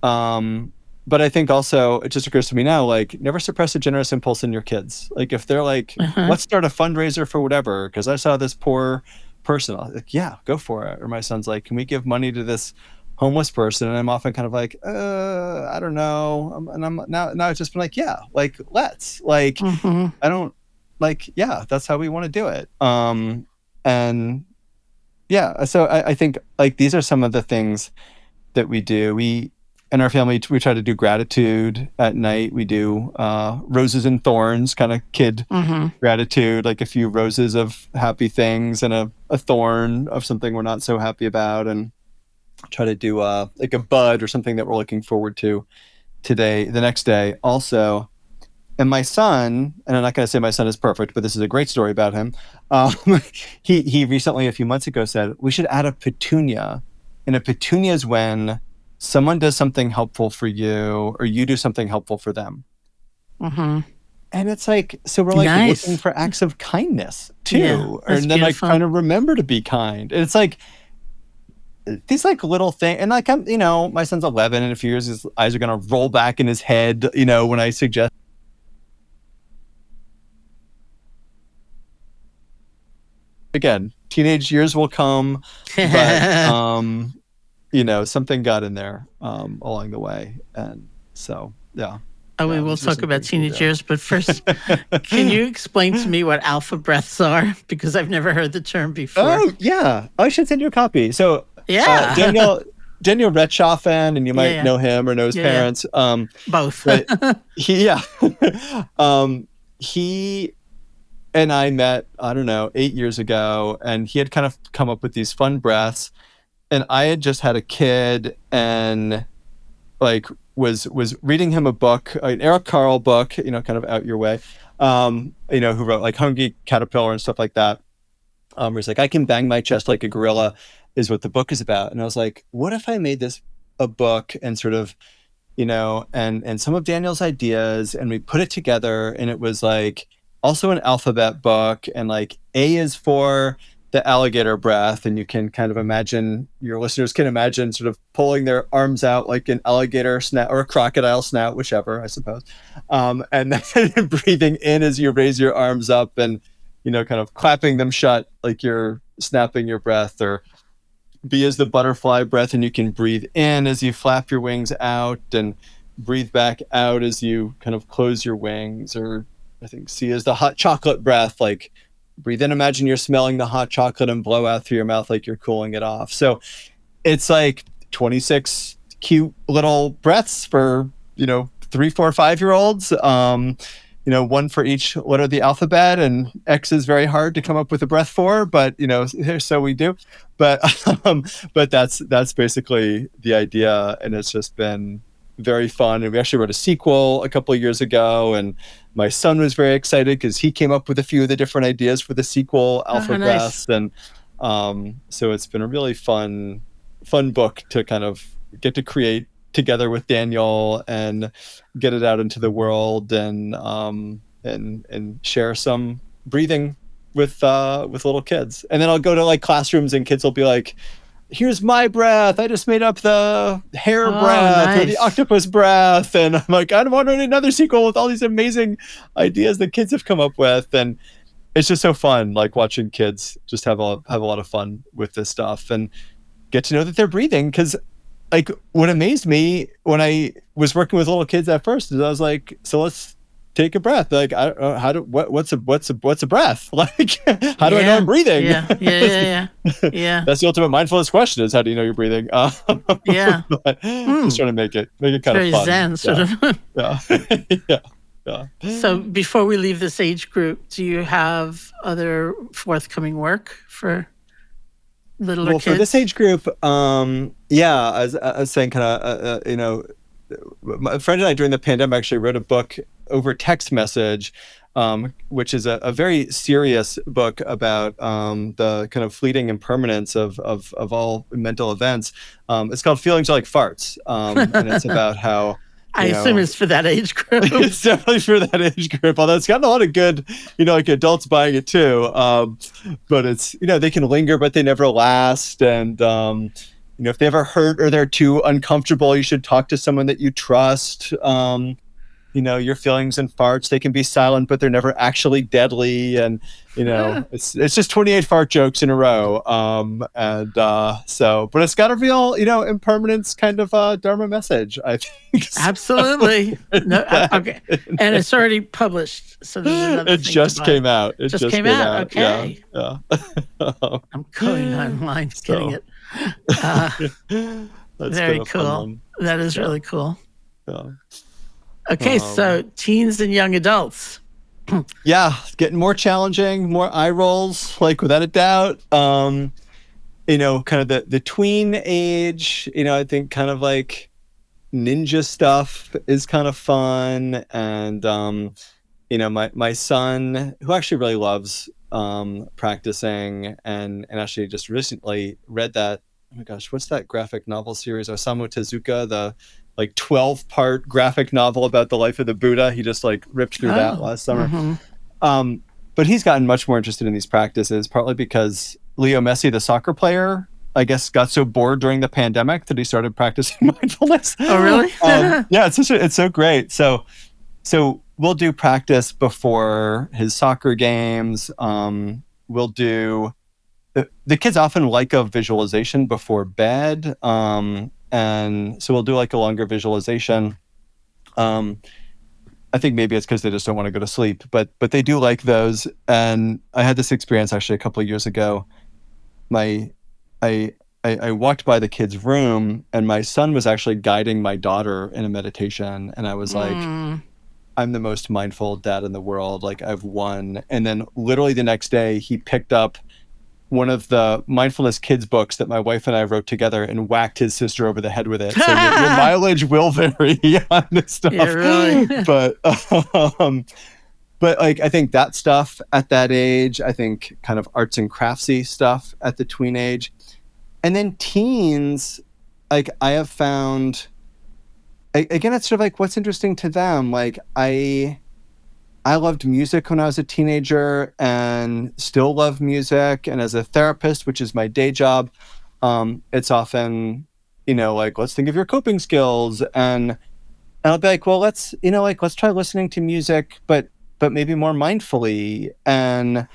But I think also, it just occurs to me now, like, never suppress a generous impulse in your kids. Like, if they're like, let's start a fundraiser for whatever, because I saw this poor person, I'm like, yeah, go for it. Or my son's like, can we give money to this homeless person? And I'm often kind of like, I don't know. And I'm now it's just been like, yeah, like, let's, like, I don't, like, yeah, that's how we want to do it. And yeah, so I think like these are some of the things that we do. In our family, we try to do gratitude at night. We do roses and thorns, kind of kid gratitude, like a few roses of happy things and a thorn of something we're not so happy about, and try to do like a bud or something that we're looking forward to the next day also. And my son, and I'm not going to say my son is perfect, but this is a great story about him. He recently, a few months ago, said, we should add a petunia. And a petunia is when someone does something helpful for you, or you do something helpful for them. And it's like, so we're like looking for acts of kindness too. Yeah, and then like trying to remember to be kind. And it's like these like little things. And like, I'm, my son's 11, and in a few years his eyes are going to roll back in his head, when I suggest. Again, teenage years will come, but something got in there along the way, and so yeah. We will talk about teenage years, but first, can you explain to me what Alphabreaths are? Because I've never heard the term before. Oh yeah, I should send you a copy. So Daniel Retschaffen, and you might know him or know his parents. Both. He and I met, I don't know, 8 years ago, and he had kind of come up with these fun breaths, and I had just had a kid, and like was reading him a book, an Eric Karl book, kind of out your way, who wrote like Hungry Caterpillar and stuff like that. Where he's like, I can bang my chest like a gorilla, is what the book is about. And I was like, what if I made this a book and sort of, and some of Daniel's ideas, and we put it together, and it was like also an alphabet book, and like A is for the alligator breath, and you can kind of imagine, your listeners can imagine sort of pulling their arms out like an alligator snout or a crocodile snout, whichever, I suppose. And then breathing in as you raise your arms up, and, kind of clapping them shut like you're snapping your breath. Or B is the butterfly breath, and you can breathe in as you flap your wings out, and breathe back out as you kind of close your wings. Or I think C is the hot chocolate breath, like breathe in, imagine you're smelling the hot chocolate, and blow out through your mouth like you're cooling it off. So it's like 26 cute little breaths for, 3, 4, 5-year-olds, one for each letter of the alphabet, and X is very hard to come up with a breath for, but so we do. But that's basically the idea, and it's just been very fun. And we actually wrote a sequel a couple of years ago, and my son was very excited because he came up with a few of the different ideas for the sequel, Alphabreaths. Nice. And so it's been a really fun book to kind of get to create together with Daniel and get it out into the world, and share some breathing with little kids. And then I'll go to like classrooms, and kids will be like, here's my breath, I just made up the hare breath, or the octopus breath. And I'm like, I want another sequel with all these amazing ideas that kids have come up with. And it's just so fun, like watching kids just have a lot of fun with this stuff, and get to know that they're breathing. Because like what amazed me when I was working with little kids at first is I was like, so let's take a breath. Like, I don't know, what's a breath? Like, how do I know I'm breathing? Yeah. That's the ultimate mindfulness question: is how do you know you're breathing? Just trying to make it kind very of fun. Zen, sort of. Yeah. So before we leave this age group, do you have other forthcoming work for littler kids? For this age group, I was saying, kind of, my friend and I during the pandemic actually wrote a book over text message, which is a very serious book about the kind of fleeting impermanence of all mental events. It's called Feelings Are Like Farts, and it's about how I assume it's for that age group. It's definitely for that age group, although it's gotten a lot of good, like adults buying it too. But it's, they can linger, but they never last. And, if they ever hurt or they're too uncomfortable, you should talk to someone that you trust. Your feelings and farts, they can be silent, but they're never actually deadly. And, it's just 28 fart jokes in a row. But it's got a real, impermanence kind of Dharma message, I think. Absolutely. No, okay. And it's already published. So there's another It just came out. It just came out. Okay. Yeah. I'm going online getting it. Very cool. That is really cool. Yeah. Okay, so teens and young adults. Yeah, getting more challenging, more eye rolls, like without a doubt. Kind of the tween age, I think kind of like ninja stuff is kind of fun. And, my son, who actually really loves practicing and actually just recently read that, oh my gosh, what's that graphic novel series? Osamu Tezuka, the 12-part graphic novel about the life of the Buddha. He just ripped through that last summer. Mm-hmm. But he's gotten much more interested in these practices, partly because Leo Messi, the soccer player, I guess got so bored during the pandemic that he started practicing mindfulness. Oh, really? Yeah, it's so great. So we'll do practice before his soccer games. We'll do the kids often like a visualization before bed. And so we'll do a longer visualization. I think maybe it's because they just don't want to go to sleep, but they do like those. And I had this experience actually a couple of years ago. I walked by the kids' room and my son was actually guiding my daughter in a meditation. And I was like, I'm the most mindful dad in the world. I've won. And then literally the next day he picked up one of the mindfulness kids books that my wife and I wrote together and whacked his sister over the head with it. So your mileage will vary on this stuff. Yeah, really. But I think that stuff at that age, I think kind of arts and craftsy stuff at the tween age. And then teens, I have found, again, it's sort of what's interesting to them. I loved music when I was a teenager and still love music. And as a therapist, which is my day job, it's often, let's think of your coping skills. And I'll be well, let's try listening to music, but maybe more mindfully, and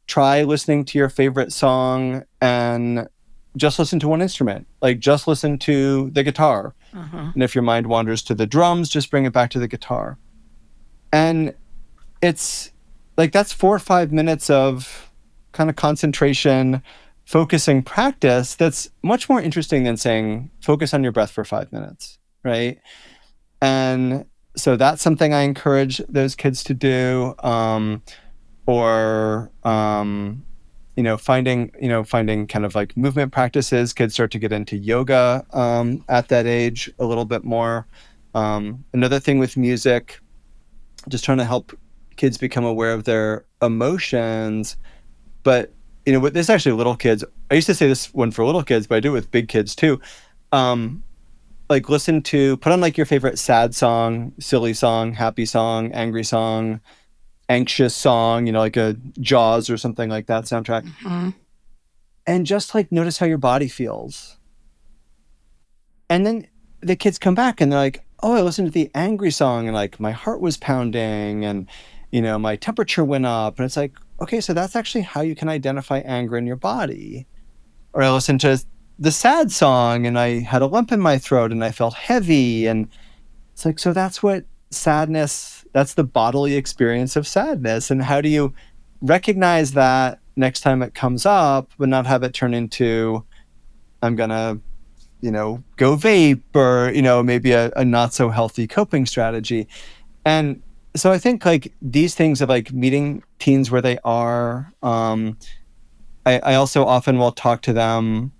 try listening to your favorite song and just listen to one instrument, just listen to the guitar. Uh-huh. And if your mind wanders to the drums, just bring it back to the guitar. And it's that's 4 or 5 minutes of kind of concentration, focusing practice that's much more interesting than saying, focus on your breath for 5 minutes, right? And so that's something I encourage those kids to do. Finding kind of movement practices. Kids start to get into yoga at that age a little bit more. Another thing with music, just trying to help kids become aware of their emotions. But, with this actually little kids, I used to say this one for little kids, but I do it with big kids too. Put on your favorite sad song, silly song, happy song, angry song, anxious song, like a Jaws or something like that soundtrack. Mm-hmm. And just notice how your body feels. And then the kids come back and they're like, oh, I listened to the angry song and my heart was pounding and, my temperature went up. And it's okay, so that's actually how you can identify anger in your body. Or I listened to the sad song and I had a lump in my throat and I felt heavy. And it's so that's what sadness, that's the bodily experience of sadness. And how do you recognize that next time it comes up, but not have it turn into, I'm going to, go vape or, maybe a not so healthy coping strategy. And so I think these things of meeting teens where they are, I also often will talk to them.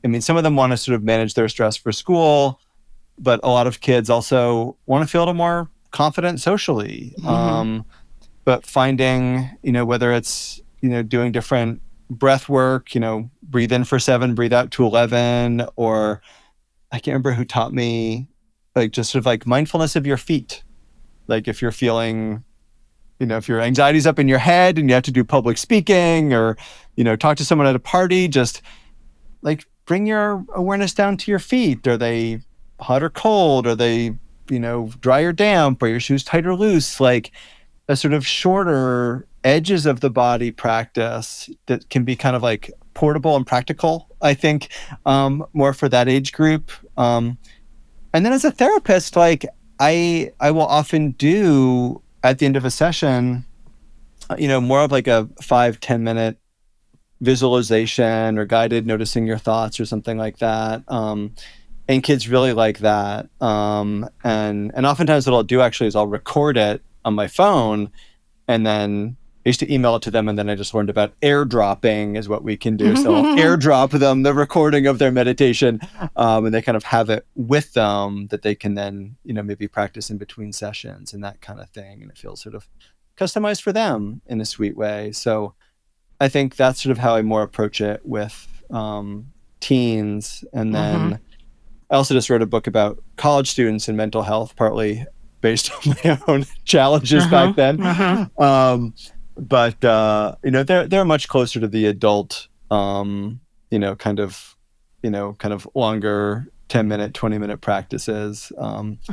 I mean, some of them want to sort of manage their stress for school, but a lot of kids also want to feel a little more confident socially. But finding, whether it's, doing different breath work, breathe in for 7, breathe out to 11, or I can't remember who taught me, like just sort of like mindfulness of your feet. Like if you're feeling, if your anxiety's up in your head and you have to do public speaking or, talk to someone at a party, just like bring your awareness down to your feet. Are they hot or cold? Are they, dry or damp? Are your shoes tight or loose? Like a sort of shorter edges of the body practice that can be kind of like portable and practical, I think, more for that age group. And then as a therapist, like I will often do at the end of a session, more of like a 5-10 minute visualization or guided noticing your thoughts or something like that. And kids really like that. And oftentimes what I'll do actually is I'll record it on my phone, and then I used to email it to them, and then I just learned about airdropping is what we can do. So I'll airdrop them the recording of their meditation, and they kind of have it with them that they can then, maybe practice in between sessions and that kind of thing. And it feels sort of customized for them in a sweet way. So I think that's sort of how I more approach it with teens. And then I also just wrote a book about college students and mental health, partly based on my own challenges back then. But they're much closer to the adult, kind of longer 10-minute, 20-minute practices.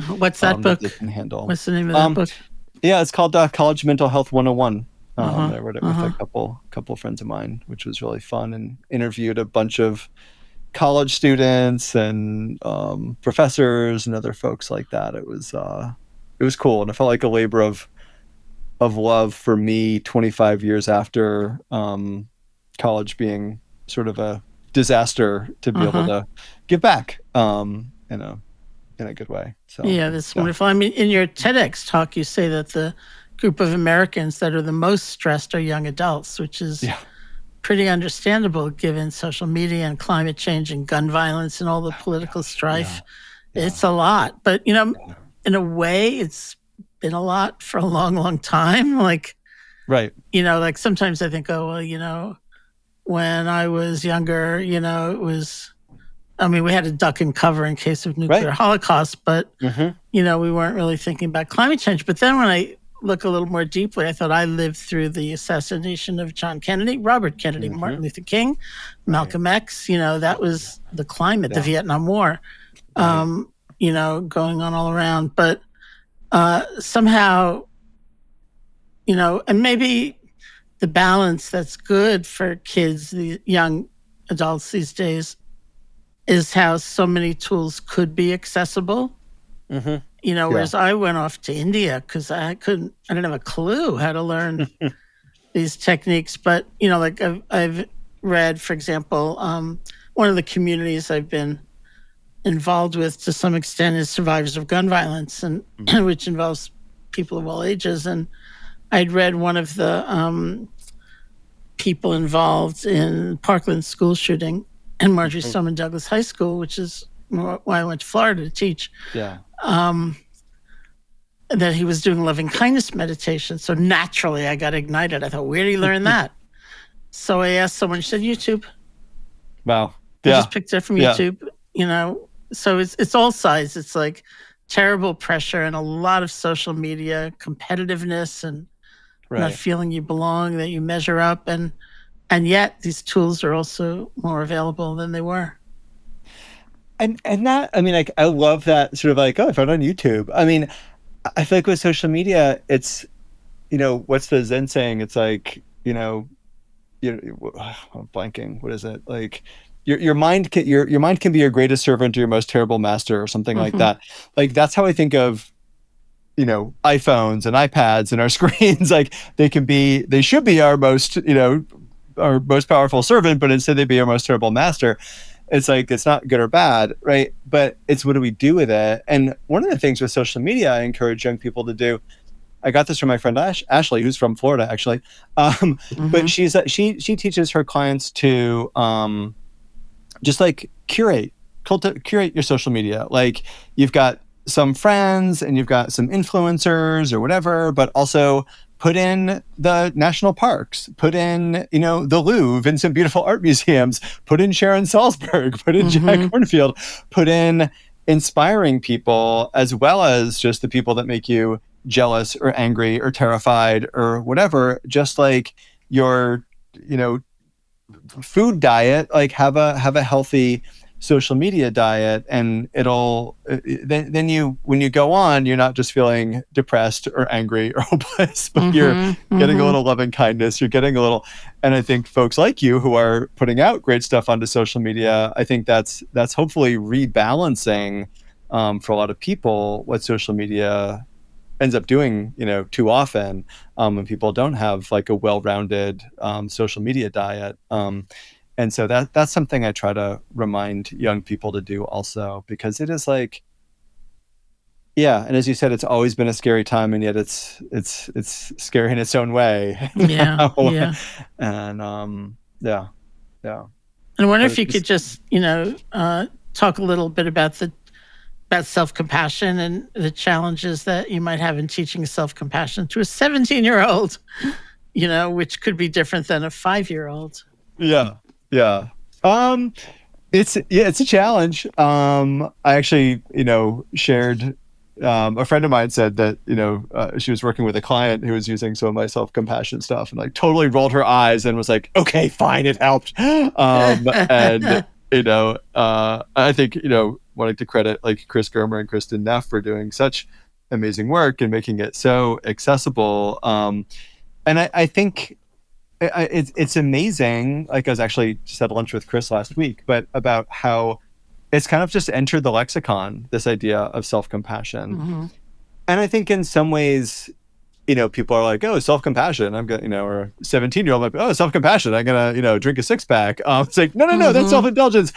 What's that book? That they can handle. What's the name of that book? Yeah, it's called College Mental Health 101. I wrote it with a couple friends of mine, which was really fun, and interviewed a bunch of college students and professors and other folks like that. It was cool, and it felt like a labor of love for me 25 years after college being sort of a disaster to be able to give back in a good way. So yeah, that's wonderful. I mean, in your TEDx talk, you say that the group of Americans that are the most stressed are young adults, which is pretty understandable given social media and climate change and gun violence and all the political strife. It's a lot, but in a way, it's been a lot for a long, long time. Like, right. Like sometimes I think, when I was younger, it was, we had to duck and cover in case of nuclear holocaust, but, we weren't really thinking about climate change. But then when I look a little more deeply, I thought I lived through the assassination of John Kennedy, Robert Kennedy, Martin Luther King, Malcolm X, that was the climate, the Vietnam War, going on all around. But somehow, and maybe the balance that's good for kids, the young adults these days, is how so many tools could be accessible. Whereas I went off to India because I didn't have a clue how to learn these techniques. But, like I've read, for example, one of the communities I've been involved with to some extent is survivors of gun violence, and which involves people of all ages. And I'd read one of the people involved in Parkland school shooting and Marjorie Stoneman Douglas High School, which is why I went to Florida to teach. That he was doing loving-kindness meditation. So naturally I got ignited. I thought, where did he learn that? So I asked someone, she said, YouTube. Wow. I just picked it from YouTube, So it's all sides. It's like terrible pressure and a lot of social media competitiveness and not feeling you belong, that you measure up. And yet these tools are also more available than they were. And that, I love that sort of like, I found it on YouTube. I feel like with social media, it's, what's the Zen saying? It's like, I'm blanking. What is it? Like your mind can be your greatest servant or your most terrible master or something like that. Like that's how I think of, iPhones and iPads and our screens. Like they should be our most, our most powerful servant, but instead they be our most terrible master. It's like, it's not good or bad, right? But it's what do we do with it? And one of the things with social media I encourage young people to do, I got this from my friend Ashley, who's from Florida, actually. But she teaches her clients to just like curate your social media. Like you've got some friends and you've got some influencers or whatever, but also put in the national parks, put in, the Louvre and some beautiful art museums, put in Sharon Salzberg, put in Jack Kornfield, put in inspiring people, as well as just the people that make you jealous or angry or terrified or whatever. Just like your, food diet, like have a healthy social media diet, and it'll then you, when you go on, you're not just feeling depressed or angry or hopeless, but you're getting a little loving kindness, you're getting a little. And I think folks like you who are putting out great stuff onto social media, I think that's hopefully rebalancing for a lot of people what social media ends up doing, too often, when people don't have like a well-rounded social media diet. And so that's something I try to remind young people to do also, because it is like, yeah. And as you said, it's always been a scary time, and yet it's scary in its own way. Yeah. Yeah. And yeah. I wonder if you could just, talk a little bit about self-compassion and the challenges that you might have in teaching self-compassion to a 17-year-old, which could be different than a 5-year-old. Yeah. It's a challenge. I actually, shared, a friend of mine said that, she was working with a client who was using some of my self-compassion stuff and like totally rolled her eyes and was like, okay, fine, it helped. And, I think, wanting to credit like Chris Germer and Kristen Neff for doing such amazing work and making it so accessible. And I think it's amazing. Like I was actually just at lunch with Chris last week, but about how it's kind of just entered the lexicon, this idea of self-compassion. And I think in some ways, people are like, oh, self-compassion, I'm gonna, or a 17-year-old might be, oh, self-compassion, I'm gonna, drink a 6-pack. It's like, no, that's self-indulgence.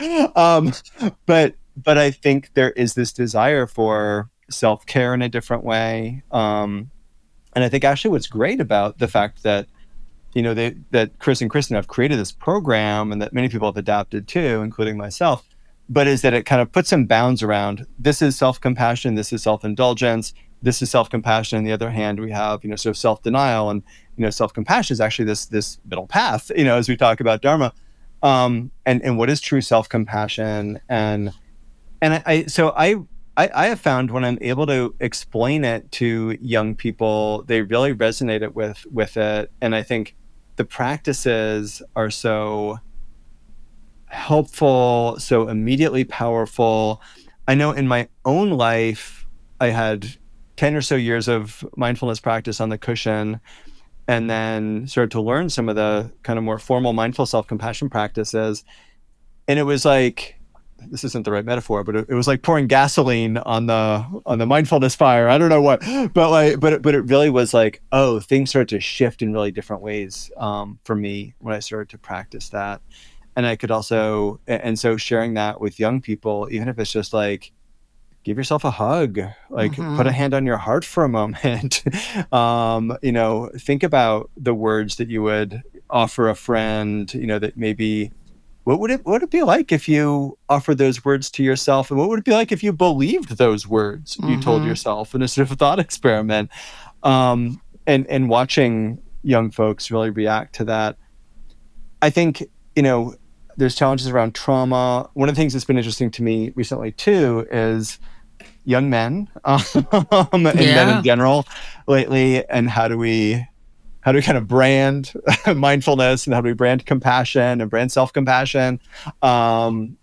But I think there is this desire for self-care in a different way. And I think actually what's great about the fact that, that Chris and Kristen have created this program, and that many people have adapted to, including myself, but is that it kind of puts some bounds around, this is self-compassion, this is self-indulgence, this is self-compassion. On the other hand, we have, sort of self-denial, and, self-compassion is actually this middle path, as we talk about Dharma. And what is true self-compassion? And I have found when I'm able to explain it to young people, they really resonate it with it. And I think the practices are so helpful, so immediately powerful. I know in my own life, I had 10 or so years of mindfulness practice on the cushion, and then started to learn some of the kind of more formal mindful self-compassion practices. And it was like, this isn't the right metaphor, but it was like pouring gasoline on the mindfulness fire. I don't know what, but it really was like, oh, things started to shift in really different ways for me when I started to practice that. And I could also, and so sharing that with young people, even if it's just like, give yourself a hug, like put a hand on your heart for a moment, think about the words that you would offer a friend, that maybe, what would it be like if you offered those words to yourself? And what would it be like if you believed those words you told yourself in a sort of thought experiment? And watching young folks really react to that. I think, there's challenges around trauma. One of the things that's been interesting to me recently too is young men and men in general lately, and how do we kind of brand mindfulness, and how do we brand compassion and brand self-compassion in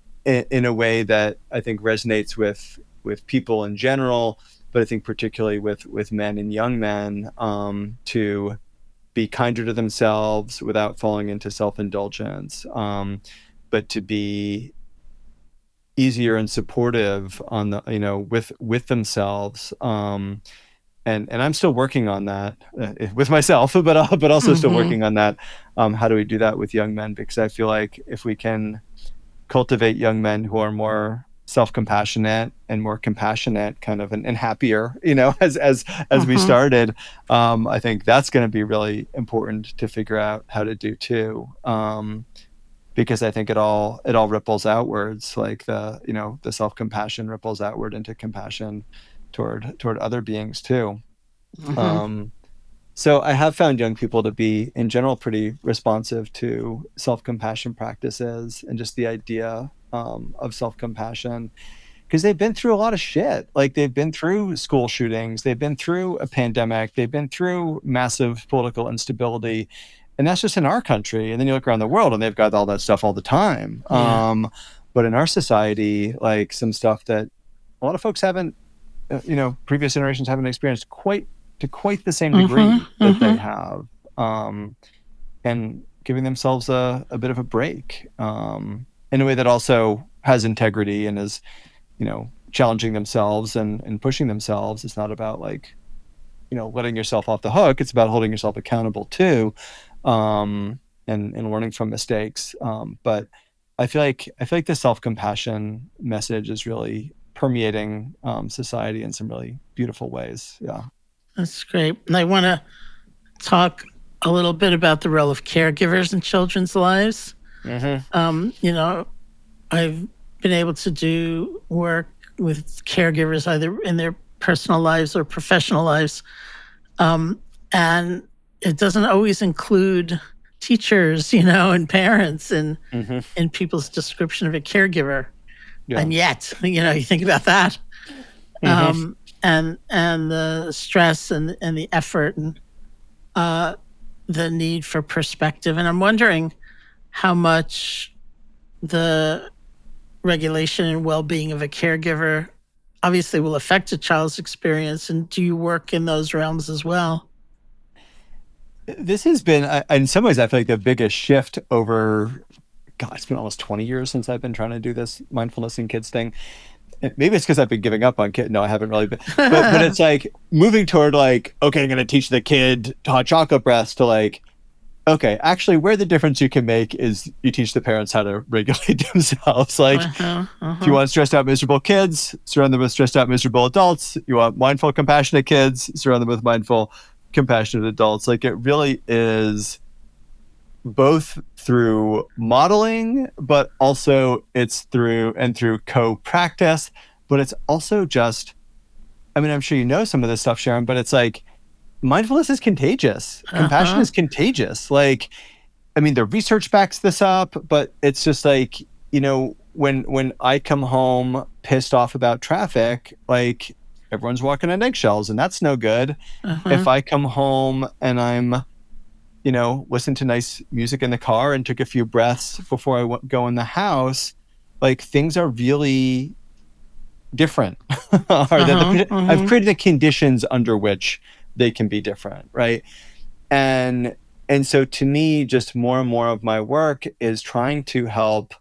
a way that I think resonates with people in general, but I think particularly with men and young men, to be kinder to themselves without falling into self-indulgence, but to be easier and supportive on the with themselves. And I'm still working on that with myself, but also still working on that. How do we do that with young men? Because I feel like if we can cultivate young men who are more self-compassionate and more compassionate, kind of, and happier, as we started, I think that's going to be really important to figure out how to do too. Because I think it all ripples outwards, like the self-compassion ripples outward into compassion, toward other beings too. So I have found young people to be, in general, pretty responsive to self-compassion practices and just the idea of self-compassion, because they've been through a lot of shit. Like, they've been through school shootings, they've been through a pandemic, they've been through massive political instability, and that's just in our country. And then you look around the world, and they've got all that stuff all the time. Yeah. But in our society, like, some stuff that a lot of folks haven't, previous generations haven't experienced to quite the same degree that they have, and giving themselves a bit of a break in a way that also has integrity and is, challenging themselves and pushing themselves. It's not about, like, letting yourself off the hook. It's about holding yourself accountable too, and learning from mistakes. But I feel like the self-compassion message is really permeating society in some really beautiful ways. Yeah. That's great. And I want to talk a little bit about the role of caregivers in children's lives. I've been able to do work with caregivers either in their personal lives or professional lives. And it doesn't always include teachers, and parents in people's description of a caregiver. Yeah. And yet, you think about that. And the stress and the effort and the need for perspective. And I'm wondering how much the regulation and well-being of a caregiver obviously will affect a child's experience. And do you work in those realms as well? This has been, in some ways, I feel like the biggest shift over, it's been almost 20 years since I've been trying to do this mindfulness in kids thing. Maybe it's because I've been giving up on kids. No, I haven't really been. But it's like moving toward, like, okay, I'm going to teach the kid hot chocolate breaths, to, like, okay, actually, where the difference you can make is you teach the parents how to regulate themselves. Like, if you want stressed out, miserable kids, surround them with stressed out, miserable adults. You want mindful, compassionate kids, surround them with mindful, compassionate adults. Like, it really is both through modeling, but also it's through co-practice. But it's also just, I'm sure you know some of this stuff, Sharon, but it's like, mindfulness is contagious. Compassion is contagious. Like, the research backs this up, but it's just like, when I come home pissed off about traffic, like, everyone's walking on eggshells, and that's no good. If I come home and I'm, listen to nice music in the car and took a few breaths before I go in the house, like, things are really different. I've created the conditions under which they can be different, right? And so to me, just more and more of my work is trying to help,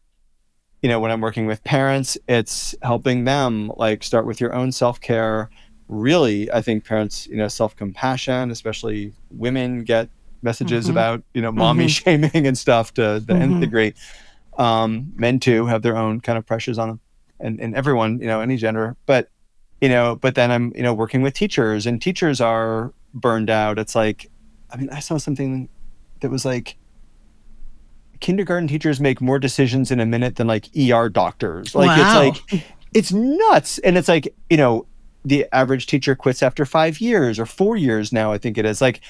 when I'm working with parents, it's helping them, like, start with your own self-care. Really, I think parents, self-compassion, especially women, get messages about, mommy shaming and stuff to the nth degree. Men too have their own kind of pressures on them, and everyone, any gender. But then I'm, working with teachers, and teachers are burned out. It's like, I saw something that was like, kindergarten teachers make more decisions in a minute than, like, ER doctors. Like, wow. It's like, it's nuts. And it's like, the average teacher quits after 5 years or 4 years now, I think it is. Like,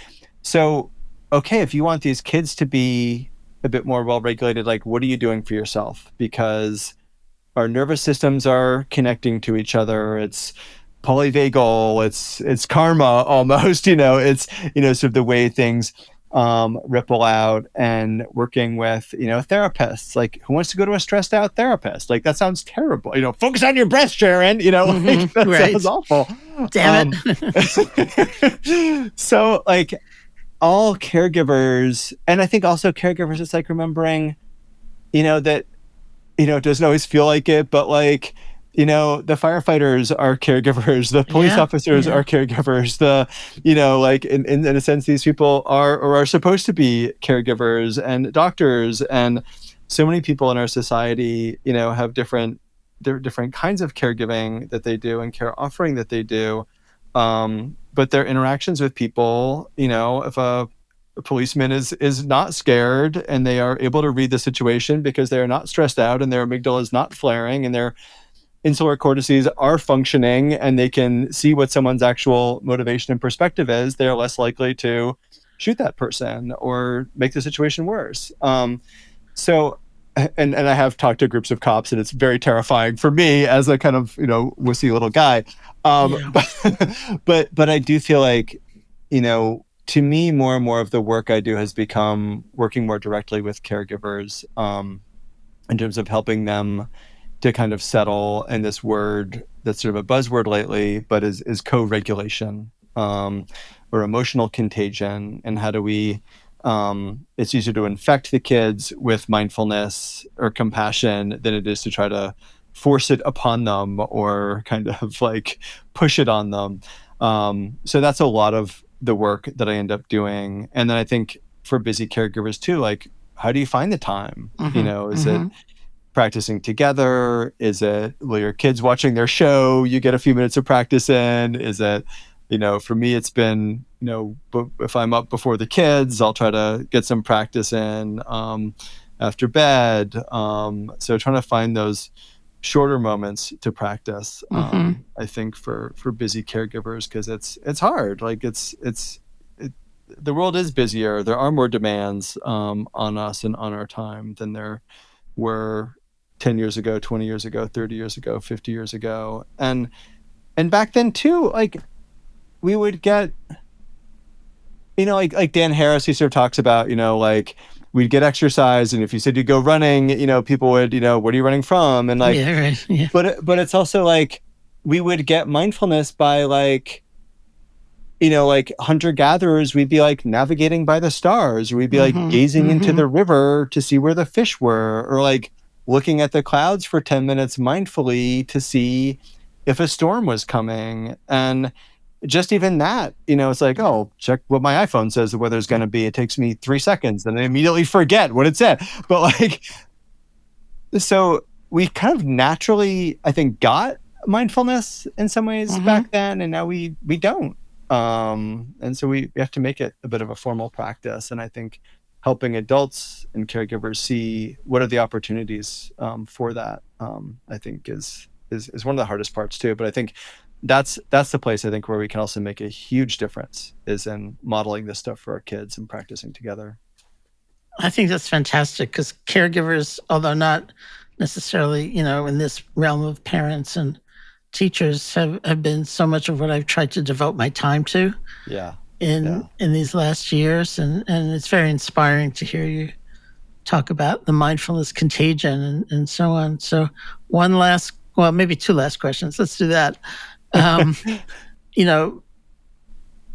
so, okay, if you want these kids to be a bit more well-regulated, like, what are you doing for yourself? Because our nervous systems are connecting to each other. It's polyvagal, it's karma almost, it's, sort of the way things ripple out. And working with, therapists, like, who wants to go to a stressed out therapist? Like, that sounds terrible. Focus on your breath, Sharon, like, that sounds awful. Damn it. So, like, all caregivers, and I think also caregivers, it's like remembering, that, it doesn't always feel like it, but, like, the firefighters are caregivers, the police officers are caregivers, the, like, in a sense, these people are supposed to be caregivers, and doctors, and so many people in our society, have different kinds of caregiving that they do and care offering that they do. But their interactions with people, if a policeman is not scared and they are able to read the situation because they are not stressed out and their amygdala is not flaring and they're insular cortices are functioning and they can see what someone's actual motivation and perspective is, they're less likely to shoot that person or make the situation worse. So, and I have talked to groups of cops, and it's very terrifying for me as a kind of, wussy little guy. But I do feel like, to me, more and more of the work I do has become working more directly with caregivers, in terms of helping them to kind of settle in this word that's sort of a buzzword lately, but is co-regulation, or emotional contagion. And how do we, it's easier to infect the kids with mindfulness or compassion than it is to try to force it upon them or kind of like push it on them. So that's a lot of the work that I end up doing. And then I think for busy caregivers too, like, how do you find the time? Is it practicing together? Is it, well, your kids watching their show, you get a few minutes of practice in? Is it, for me, it's been, if I'm up before the kids, I'll try to get some practice in after bed. So trying to find those shorter moments to practice, I think for busy caregivers, because it's hard. Like the world is busier. There are more demands on us and on our time than there were 10 years ago, 20 years ago, 30 years ago, 50 years ago. And back then too, like we would get, like Dan Harris, he sort of talks about, like we'd get exercise. And if you said you go running, people would, what are you running from? And like, yeah, right. Yeah. But it's also like, we would get mindfulness by like, like hunter-gatherers, we'd be like navigating by the stars, or we'd be like gazing into the river to see where the fish were, or like looking at the clouds for 10 minutes mindfully to see if a storm was coming. And just even that, it's like, oh, check what my iPhone says the weather's going to be. It takes me 3 seconds and I immediately forget what it said. But like, so we kind of naturally, I think, got mindfulness in some ways back then, and now we don't. And so we have to make it a bit of a formal practice. And I think helping adults and caregivers see what are the opportunities for that, I think is one of the hardest parts too. But I think that's the place I think where we can also make a huge difference, is in modeling this stuff for our kids and practicing together. I think that's fantastic, because caregivers, although not necessarily, in this realm of parents and teachers, have been so much of what I've tried to devote my time to in these last years. And it's very inspiring to hear you talk about the mindfulness contagion and so on. So maybe two last questions. Let's do that.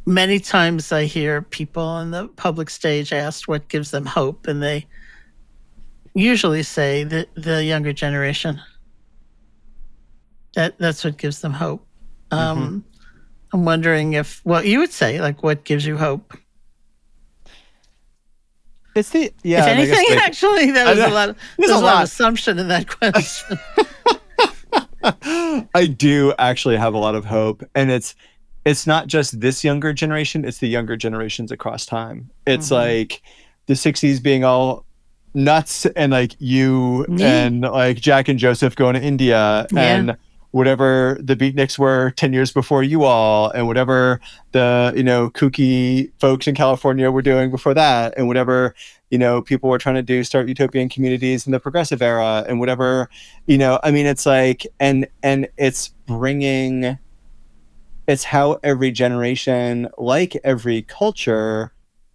Many times I hear people on the public stage asked what gives them hope, and they usually say that the younger generation. That's what gives them hope. I'm wondering if, you would say, like, what gives you hope? It's if anything, actually, there's a lot of assumption in that question. I do actually have a lot of hope, and it's not just this younger generation, it's the younger generations across time. It's like the 60s being all nuts, and like you and like Jack and Joseph going to India, and whatever the beatniks were 10 years before you all, and whatever the, kooky folks in California were doing before that, and whatever, people were trying to do, start utopian communities in the progressive era, and whatever, it's like, and it's bringing, it's how every generation, like every culture,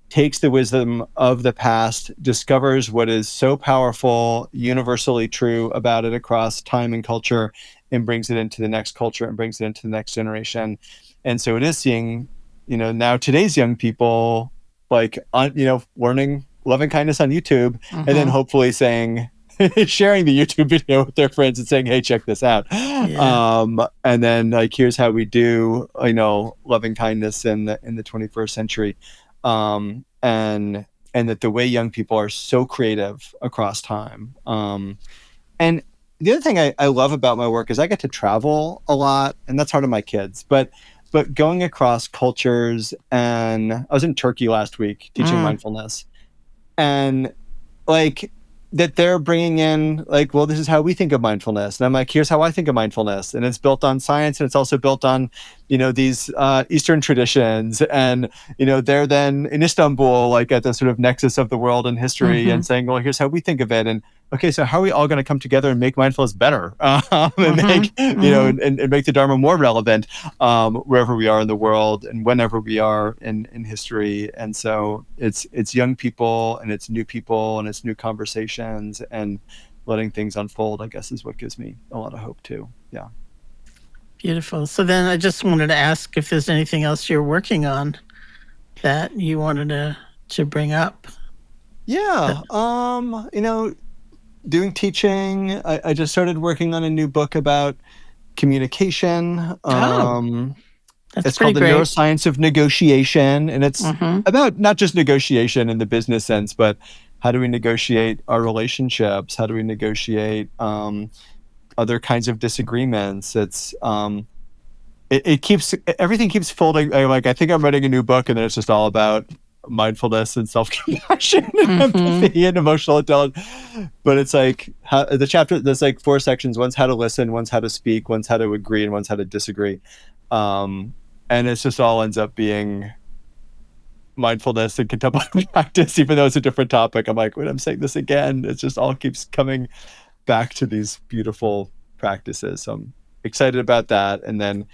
takes the wisdom of the past, discovers what is so powerful, universally true about it across time and culture, and brings it into the next culture and brings it into the next generation. And so it is seeing, now today's young people, like, learning lovingkindness on YouTube, and then hopefully sharing the YouTube video with their friends and saying, hey, check this out. And then like, here's how we do, lovingkindness in the 21st century. And that the way young people are so creative across time. And the other thing I love about my work is I get to travel a lot, and that's hard on my kids, but going across cultures. And I was in Turkey last week teaching mindfulness, and like, that they're bringing in like, well, this is how we think of mindfulness. And I'm like, here's how I think of mindfulness. And it's built on science, and it's also built on, these Eastern traditions. And, they're then in Istanbul, like at the sort of nexus of the world and history, and saying, well, here's how we think of it. And okay, so how are we all going to come together and make mindfulness better, and make, and make the Dharma more relevant, wherever we are in the world and whenever we are in history. And so it's young people, and it's new people, and it's new conversations, and letting things unfold, I guess, is what gives me a lot of hope too. Yeah. Beautiful. So then I just wanted to ask if there's anything else you're working on that you wanted to bring up. Yeah. Doing teaching. I just started working on a new book about communication. It's called The Neuroscience of Negotiation. And it's about not just negotiation in the business sense, but how do we negotiate our relationships? How do we negotiate other kinds of disagreements? It's everything keeps folding. I think I'm writing a new book, and then it's just all about mindfulness and self-compassion and empathy and emotional intelligence. But it's like the chapter, there's like 4 sections. One's how to listen, one's how to speak, one's how to agree, and one's how to disagree. And it's just all ends up being mindfulness and contemplative practice, even though it's a different topic. I'm like, when I'm saying this again, it just all keeps coming back to these beautiful practices. So I'm excited about that. And then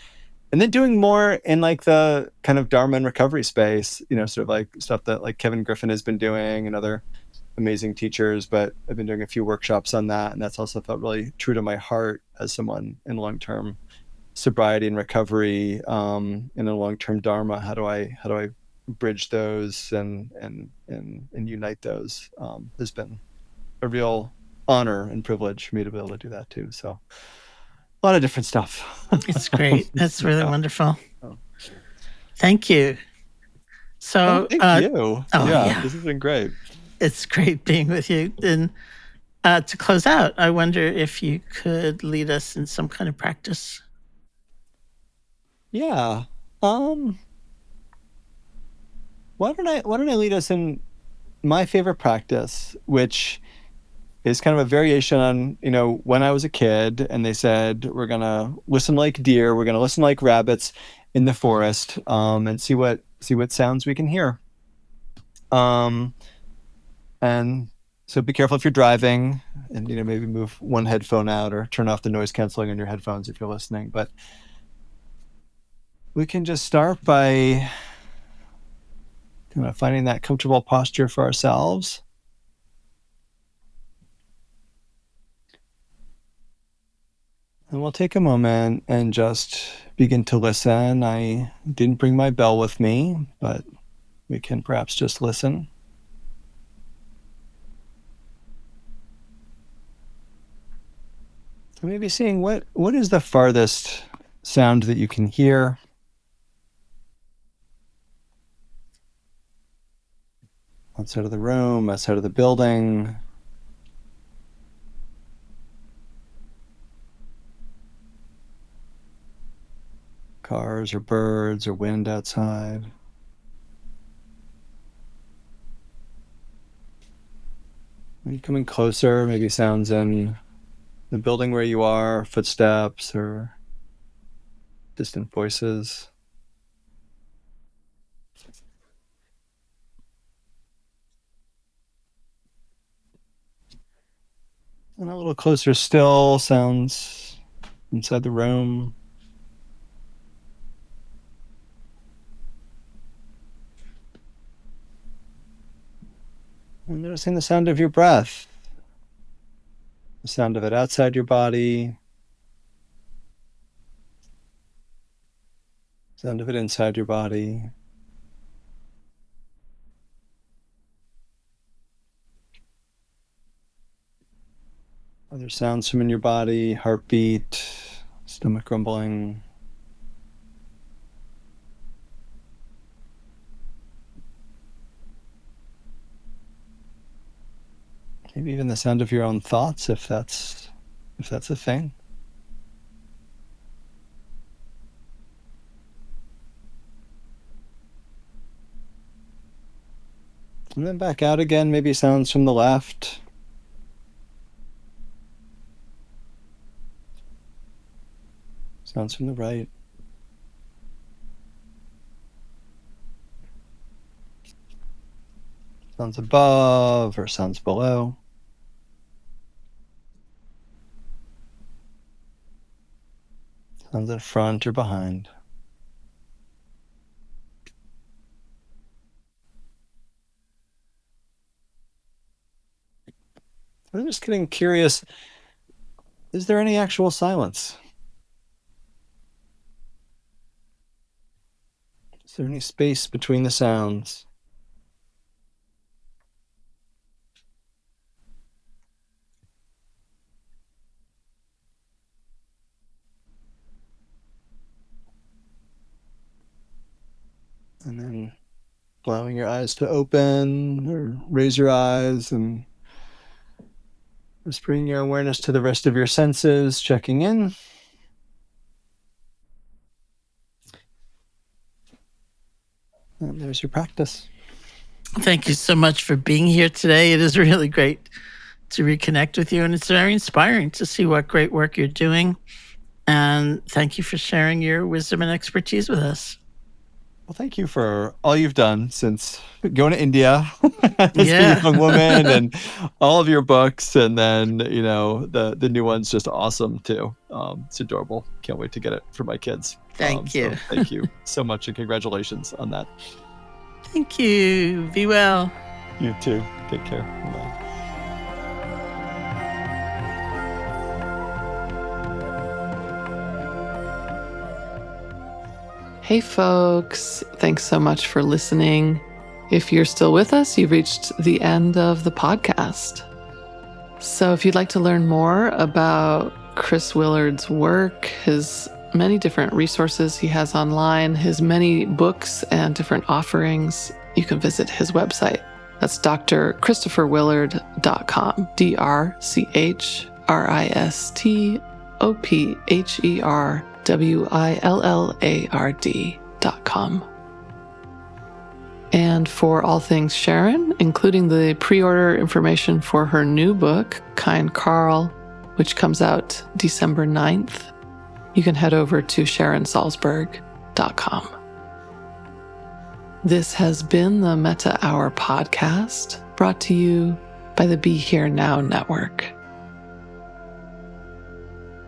doing more in like the kind of Dharma and recovery space, sort of like stuff that like Kevin Griffin has been doing and other amazing teachers. But I've been doing a few workshops on that, and that's also felt really true to my heart as someone in long-term sobriety and recovery, in a long-term Dharma. How do I bridge those and unite those? Has been a real honor and privilege for me to be able to do that too. So a lot of different stuff. It's great. That's really wonderful. Thank you. So thank you. Yeah, this has been great. It's great being with you. And to close out, I wonder if you could lead us in some kind of practice. Yeah. Why don't I lead us in my favorite practice, which is kind of a variation on, when I was a kid and they said, we're going to listen like deer, we're going to listen like rabbits in the forest, and see what sounds we can hear. And so be careful if you're driving, and, maybe move one headphone out or turn off the noise canceling on your headphones if you're listening. But we can just start by finding that comfortable posture for ourselves. And we'll take a moment and just begin to listen. I didn't bring my bell with me, but we can perhaps just listen. So maybe seeing what is the farthest sound that you can hear. Outside of the room, outside of the building. Cars or birds or wind outside. Are you coming closer? Maybe sounds in the building where you are, footsteps or distant voices. And a little closer still, sounds inside the room. And noticing the sound of your breath, the sound of it outside your body, sound of it inside your body. Other sounds from in your body, heartbeat, stomach rumbling. Maybe even the sound of your own thoughts, if that's a thing. And then back out again, maybe sounds from the left, Sounds from the right. Sounds above or sounds below. Sounds in front or behind. I'm just getting curious. Is there any actual silence? Is there any space between the sounds? And then allowing your eyes to open or raise your eyes and just bringing your awareness to the rest of your senses, checking in. And there's your practice. Thank you so much for being here today. It is really great to reconnect with you, and it's very inspiring to see what great work you're doing. And thank you for sharing your wisdom and expertise with us. Well, thank you for all you've done since going to India as Yeah. a young woman, and all of your books, and then the new one's just awesome too. It's adorable. Can't wait to get it for my kids. Thank you. So thank you so much, and congratulations on that. Thank you. Be well. You too. Take care. Bye. Hey folks, thanks so much for listening. If you're still with us, you've reached the end of the podcast. So if you'd like to learn more about Chris Willard's work, his many different resources he has online, his many books and different offerings, you can visit his website. That's drchristopherwillard.com, drchristopherwillard.com. And for all things Sharon, including the pre-order information for her new book, Kind Karl, which comes out December 9th, you can head over to SharonSalzberg.com. This has been the Metta Hour podcast, brought to you by the Be Here Now Network.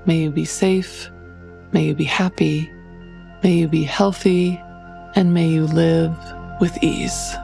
May you be safe, may you be happy, may you be healthy, and may you live with ease.